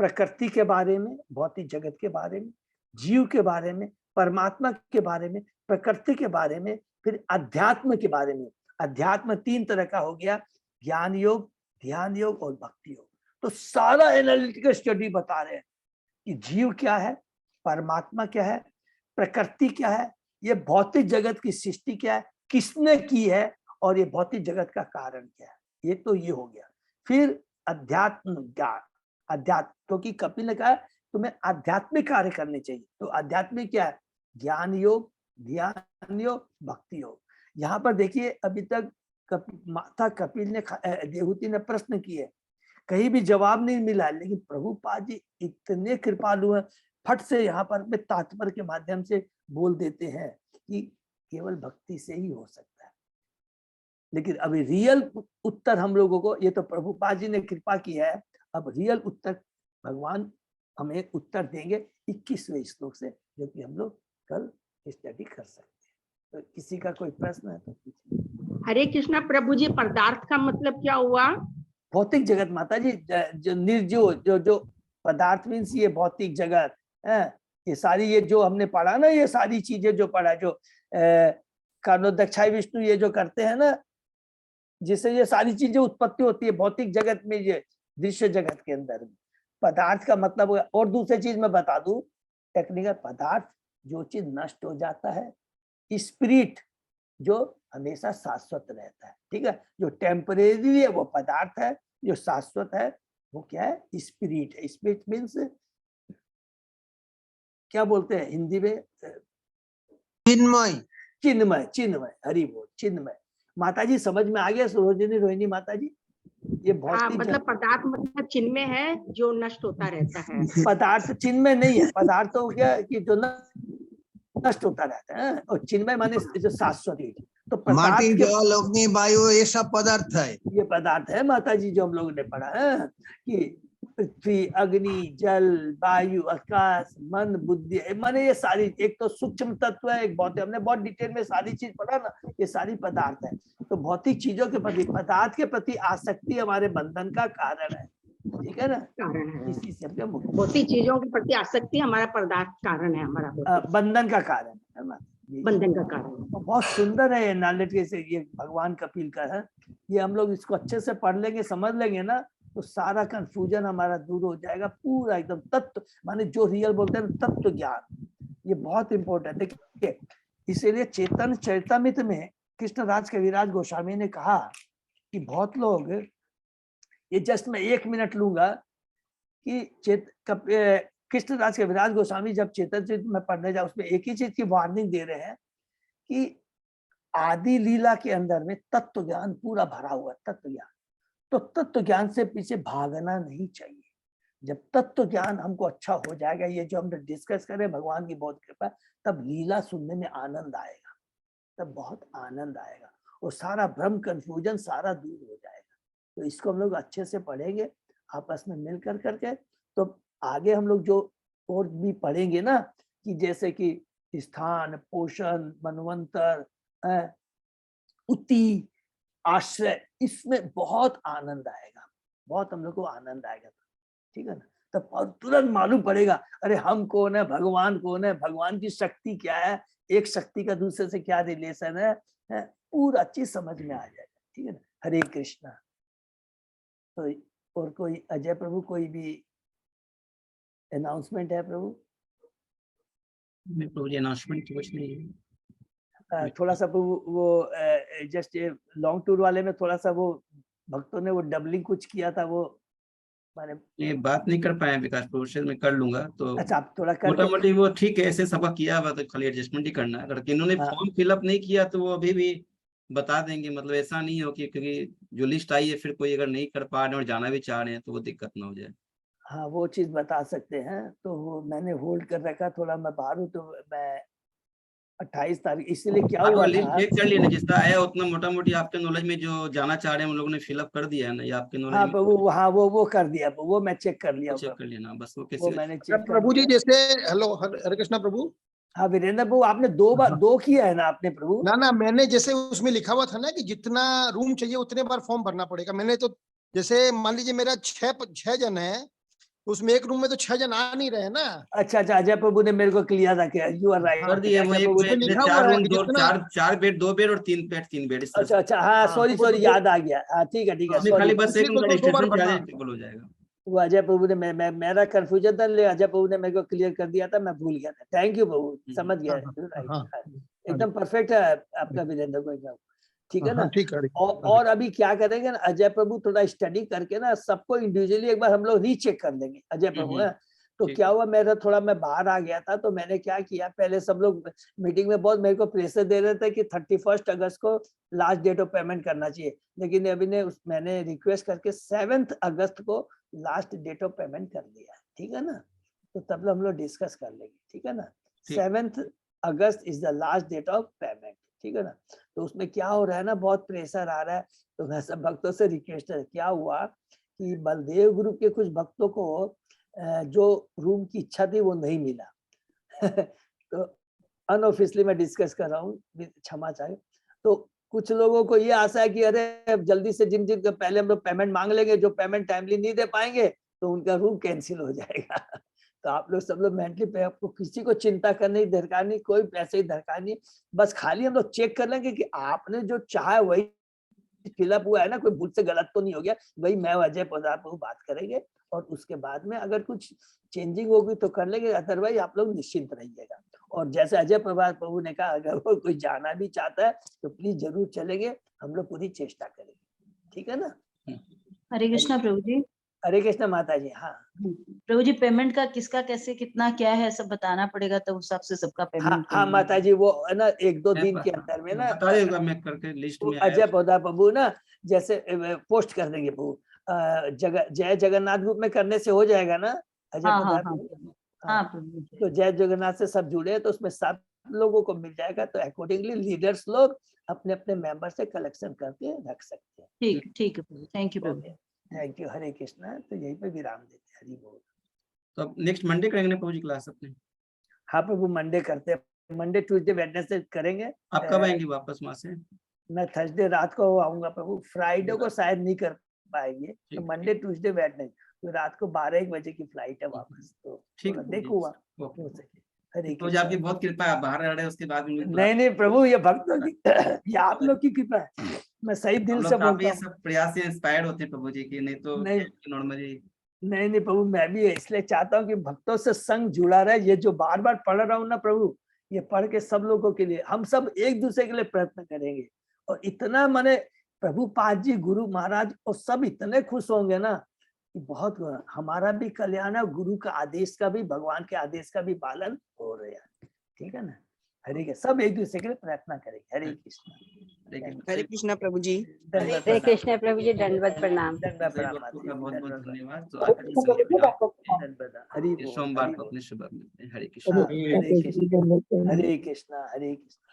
प्रकृति के बारे में, भौतिक जगत के बारे में, जीव के बारे में, परमात्मा के बारे में, प्रकृति के बारे में, फिर अध्यात्म के बारे में। अध्यात्म 3 तरह का हो गया, ज्ञान योग, ध्यान योग और भक्ति योग। तो सारा एनालिटिकल स्टडी बता रहे हैं कि जीव क्या है, परमात्मा क्या है, प्रकृति क्या है, ये भौतिक जगत की सृष्टि क्या है, किसने की है, और ये भौतिक जगत का कारण क्या है। ये तो ये हो गया। फिर अध्यात्म ज्ञान, अध्यात्म, क्योंकि कपिल ने कहा तुम्हें आध्यात्मिक कार्य करने चाहिए। तो आध्यात्मिक क्या है? ज्ञान योग, ध्यान योग, भक्ति योग। यहाँ पर देखिए अभी तक माता कपिल ने, देवहूति ने प्रश्न किए, कहीं भी जवाब नहीं मिला, लेकिन प्रभुपाद जी इतने कृपालु हैं, फट से यहाँ पर में तात्पर्य के माध्यम से बोल देते हैं कि केवल भक्ति से ही हो सकता है। लेकिन अभी रियल उत्तर हम लोगों को, ये तो प्रभुपाद जी ने कृपा की है, अब रियल उत्तर भगवान हमें उत्तर देंगे 21वें श्लोक से, जो कि हम लोग कल स्टडी कर सकते हैं। तो किसी का कोई प्रश्न है तो पूछिए। हरे कृष्णा प्रभु जी, पदार्थ का मतलब क्या हुआ? भौतिक जगत माता जी, जो निर्जीव, जो पदार्थ मीन्स ये भौतिक जगत है। ये सारी, ये जो हमने पढ़ा ना, ये सारी चीजें जो पढ़ा, जो कारणोदक्षाय विष्णु ये जो करते हैं ना, जिससे ये सारी चीजें उत्पत्ति होती है भौतिक जगत में, ये दृश्य जगत के अंदर। पदार्थ का मतलब, और दूसरी चीज मैं बता दूं टेक्निकल, पदार्थ जो चीज नष्ट हो जाता है, स्पिरिट जो हमेशा शाश्वत रहता है। ठीक है, जो टेम्परेरी है वो पदार्थ है, जो शाश्वत है वो क्या है? स्पिरिट है। स्पिरिट मीन्स क्या बोलते हैं हिंदी में? चिन्मय। चिन्मय, चिन्मय, हरि बोल, चिन्मय। माता जी समझ में आ गया सरोजिनी रोहिणी माता जी? ये भौतिक मतलब पदार्थ मतलब चिन्मय है जो नष्ट होता रहता है। पदार्थ चिन्मय नहीं है। पदार्थ तो क्या कि जो नष्ट होता रहता है, और चिन्मय माने जो शाश्वत है। तो पदार्थ माटी, जल, अग्नि, वायु, ये सब पदार्थ है। ये पदार्थ है माता जी, जो हम लोगों ने पढ़ा है कि पृथ्वी, अग्नि, जल, वायु, आकाश, मन, बुद्धि, माने ये सारी, एक तो सूक्ष्म तत्व है, एक भौतिक। हमने बहुत डिटेल में सारी चीज पढ़ा ना, ये सारी पदार्थ है। तो भौतिक चीजों के प्रति, पदार्थ के प्रति आसक्ति हमारे बंधन का कारण है। ठीक है ना? कारण है। इसी से हमने मुक्त, भौतिक चीजों के प्रति आसक्ति हमारा पदार्थ कारण है, हमारा बंधन का कारण है ना, बंधन का कारण। बहुत सुंदर है एनालिटिक से, ये भगवान कपिल का है। ये हम लोग इसको अच्छे से पढ़ लेंगे, समझ लेंगे ना, तो सारा कंफ्यूजन हमारा दूर हो जाएगा। पूरा एकदम तत्व, माने जो रियल बोलते हैं तत्व ज्ञान, ये बहुत इंपॉर्टेंट है। देखिए इसीलिए चेतन चरितमृत में कृष्णराज कविराज गोस्वामी ने कहा कि बहुत लोग ये जस्ट मैं 1 मिनट लूंगा कि कृष्णदास कविराज गोस्वामी जब चेतन चरित में पढ़ने जाओ उसमें एक ही चीज की वार्निंग दे रहे हैं कि आदि लीला के अंदर में तत्व ज्ञान पूरा भरा हुआ तत्व ज्ञान, तो तत्व ज्ञान से पीछे भागना नहीं चाहिए। जब तत्व ज्ञान हमको अच्छा हो जाएगा, ये जो हम डिस्कस करें भगवान की बहुत कृपा, तब लीला सुनने में आनंद आएगा, तब बहुत आनंद आएगा और सारा भ्रम कंफ्यूजन सारा दूर हो जाएगा। तो इसको हम लोग अच्छे से पढ़ेंगे आपस में मिल कर करके, तो आगे हम लोग जो और भी पढ़ेंगे ना कि जैसे कि स्थान, पोषण, मनवंतर, उति, आश्रय, इसमें बहुत आनंद आएगा, बहुत हम लोग को आनंद आएगा। ठीक है ना? तब और तुरंत मालूम पड़ेगा अरे हम कौन है, भगवान कौन है, भगवान की शक्ति क्या है, एक शक्ति का दूसरे से क्या रिलेशन है, पूरा चीज समझ में आ जाएगा। ठीक है ना? हरे कृष्णा। तो और कोई अजय प्रभु कोई भी अनाउंसमेंट है प्रभु? प्रभु जी अनाउंसमेंट कुछ नहीं है। थोड़ा सा वो जस्ट लॉन्ग टूर वाले में थोड़ा सा वो भक्तों ने वो डबलिंग कुछ किया था, वो मैंने ये बात नहीं कर पाए विकास प्रभु से, मैं कर लूंगा। तो अच्छा आप थोड़ा मोटा कर मोटी वो ठीक है, ऐसे सबक किया हुआ तो खाली एडजस्टमेंट ही करना है। अगर इन्होंने फॉर्म फिलअप नहीं किया तो वो अभी भी बता देंगे, मतलब ऐसा नहीं हो कि क्योंकि जो लिस्ट आई है फिर कोई अगर नहीं कर पा रहे और जाना भी चाह रहे हैं तो वो दिक्कत ना हो जाए। हाँ वो चीज बता सकते हैं। तो वो मैंने होल्ड कर रखा, थोड़ा मैं बाहर हूँ, तो मैं 28 तारीख, इसलिए क्या हुआ लिस्ट था, चेक कर लिया ना, जितना आया उतना मोटा मोटी आपके नॉलेज में जो जाना चाह रहे हैं उन लोगों ने फिलअप कर दिया है ना, या आपके नॉलेज हाँ में वो कर दिया, वो मैं चेक कर लिया, चेक कर लेना बस। वो वो किसी मैंने अच्छा, चेक कर प्रभु जी लिया। जैसे हेलो हरे कृष्णा प्रभु। हाँ वीरेंद्र प्रभु आपने 2 बार 2 किया है ना आपने प्रभु? ना मैंने जैसे उसमें लिखा हुआ था ना कि जितना रूम चाहिए उतने बार फॉर्म भरना पड़ेगा। मैंने तो जैसे मान लीजिए मेरा 6 जन है, उसमें एक रूम में तो 6 जन आ नहीं रहे ना। अच्छा अजय प्रभु ने मेरे को क्लियर रखा, यू आर राइट। कर दिए वो एक उसमें बेड, लिखा 4 हुआ है रूम, कि 2 जितना 4 बेड, 2 बेड और 3 बेड 3 बेड इस तरह से। अच्छा हाँ सॉरी याद आ गया। हाँ ठीक है इसमें खाली बस एक उनका इसलिए 2 बार रजिस्ट्रेशन भरना। चार्ज हो जाएगा। वो अजय प्रभु ने मेरा कंफ्यूजन था, ले अजय प्रभु ने मेरे को क्लियर कर दिया था, मैं भूल गया था। थैंक यू प्रभु, समझ गया। एकदम परफेक्ट है आपका वीरेंद्र को एकदम ठीक है ना। ठीक है। और अभी क्या करेंगे ना अजय प्रभु, थोड़ा स्टडी करके ना सबको इंडिविजुअली एक बार हम लोग रीचेक कर लेंगे अजय प्रभु है। तो क्या हुआ, मैं बाहर आ गया था, तो मैंने क्या किया, पहले सब लोग मीटिंग में बहुत मेरे को प्रेशर दे रहे थे कि 31 अगस्त को लास्ट डेट ऑफ पेमेंट करना चाहिए, लेकिन अभी मैंने रिक्वेस्ट करके 7 अगस्त को लास्ट डेट ऑफ पेमेंट कर दिया। ठीक है ना, तो तब हम लोग डिस्कस कर लेंगे। ठीक है ना, 7 August is the last date of payment. ठीक है ना, तो उसमें क्या हो रहा है ना, बहुत प्रेशर आ रहा है। तो मैं सब भक्तों से रिक्वेस्ट है, क्या हुआ कि बलदेव ग्रुप के कुछ भक्तों को जो रूम की इच्छा थी वो नहीं मिला तो अनऑफिशियली मैं डिस्कस कर रहा हूँ, क्षमा चाहे। तो कुछ लोगों को ये आशा है कि अरे जल्दी से जिन पहले हम लोग पेमेंट मांग लेंगे, जो पेमेंट टाइमली नहीं दे पाएंगे तो उनका रूम कैंसिल हो जाएगा तो आप लोग सब लोग मेंटली पे, आपको किसी को चिंता करने की दरकार नहीं, कोई पैसे की दरकार नहीं, बस खाली हम लोग चेक कर लेंगे कि आपने जो चाहा वही फिलअप हुआ है ना, कोई भूल से गलत तो नहीं हो गया। वही मैं अजय प्रभु बात करेंगे और उसके बाद में अगर कुछ चेंजिंग होगी तो कर लेंगे, अदरवाइज आप लोग निश्चिंत रहिएगा। और जैसे अजय प्रभु ने कहा, अगर वो कोई जाना भी चाहता है तो प्लीज जरूर चलेंगे, हम लोग पूरी चेष्टा करेंगे। ठीक है ना। हरे कृष्णा प्रभु जी। हरे कृष्णा माता जी। हाँ प्रभु जी, पेमेंट का किसका कैसे कितना क्या है सब बताना पड़ेगा, तो उस हिसाब से सबका पेमेंट। हाँ माता जी, वो है ना 1-2 दिन के अंदर में ना बता देगा, मैं करके लिस्ट में अजय प्रभु ना जैसे पोस्ट कर देंगे प्रभु, जय जगन्नाथ ग्रुप में करने से हो जाएगा ना अजय प्रभु। तो जय जगन्नाथ से सब जुड़े तो उसमें 7 लोगों को मिल जाएगा, तो अकॉर्डिंगली लीडर्स लोग अपने अपने मेंबर से कलेक्शन करके रख सकते हैं। ठीक है, थैंक यू प्रभु। Thank you. हरे कृष्णा। तो यहीं पे विराम देते हैं। हरि बोल। तो अब नेक्स्ट मंडे करेंगे प्रभु जी क्लास अपने? हाँ प्रभु, मंडे करते हैं, मंडे ट्यूसडे वेडनेसडे करेंगे। आप कब आएंगे वापस वहां से? मैं थर्सडे रात को आऊंगा प्रभु, फ्राइडे को शायद नहीं कर पाएंगे, तो मंडे ट्यूसडे वेडनेसडे तो रात को 12-1 बजे की फ्लाइट है वापस, तो ठीक देखूंगा। हरे कृष्णा, आपकी बहुत कृपा है, बाहर रह रहे उसके बाद नहीं प्रभु, ये भक्तों की ये आप लोग की कृपा है, मैं सही दिल से बोलता हूँ। सब प्रयास से इंस्पायर्ड होते हैं प्रभु जी की, नहीं तो नॉर्मली नहीं प्रभु, मैं भी इसलिए चाहता हूँ कि भक्तों से संग जुड़ा रहे। ये जो बार बार पढ़ रहा हूँ ना प्रभु, ये पढ़ के सब लोगों के लिए, हम सब एक दूसरे के लिए प्रयत्न करेंगे। और इतना माने प्रभुपाद जी, गुरु महाराज और सब इतने खुश होंगे ना कि बहुत हमारा भी कल्याण है, गुरु का आदेश का भी, भगवान के आदेश का भी पालन हो रहा है। ठीक है ना। हरे कृष्ण। सब एक दूसरे के लिए प्रार्थना करेंगे। हरे कृष्ण। हरे कृष्णा प्रभु जी। दंडवत हरे प्रणाम। कृष्ण प्रभु जी, दंडवत प्रणाम। दंडवत प्रणाम आपका माता जी, बहुत बहुत दंडवत धन्यवाद। तो प्रणाम। आज के समय में आप दंडवत। हरि बोल, सोमवार हरि को बोल। अपने सुबह मिलते हैं। हरे कृष्ण। हाँ, हरे कृष्ण, हरे कृष्ण, हरे कृष्ण।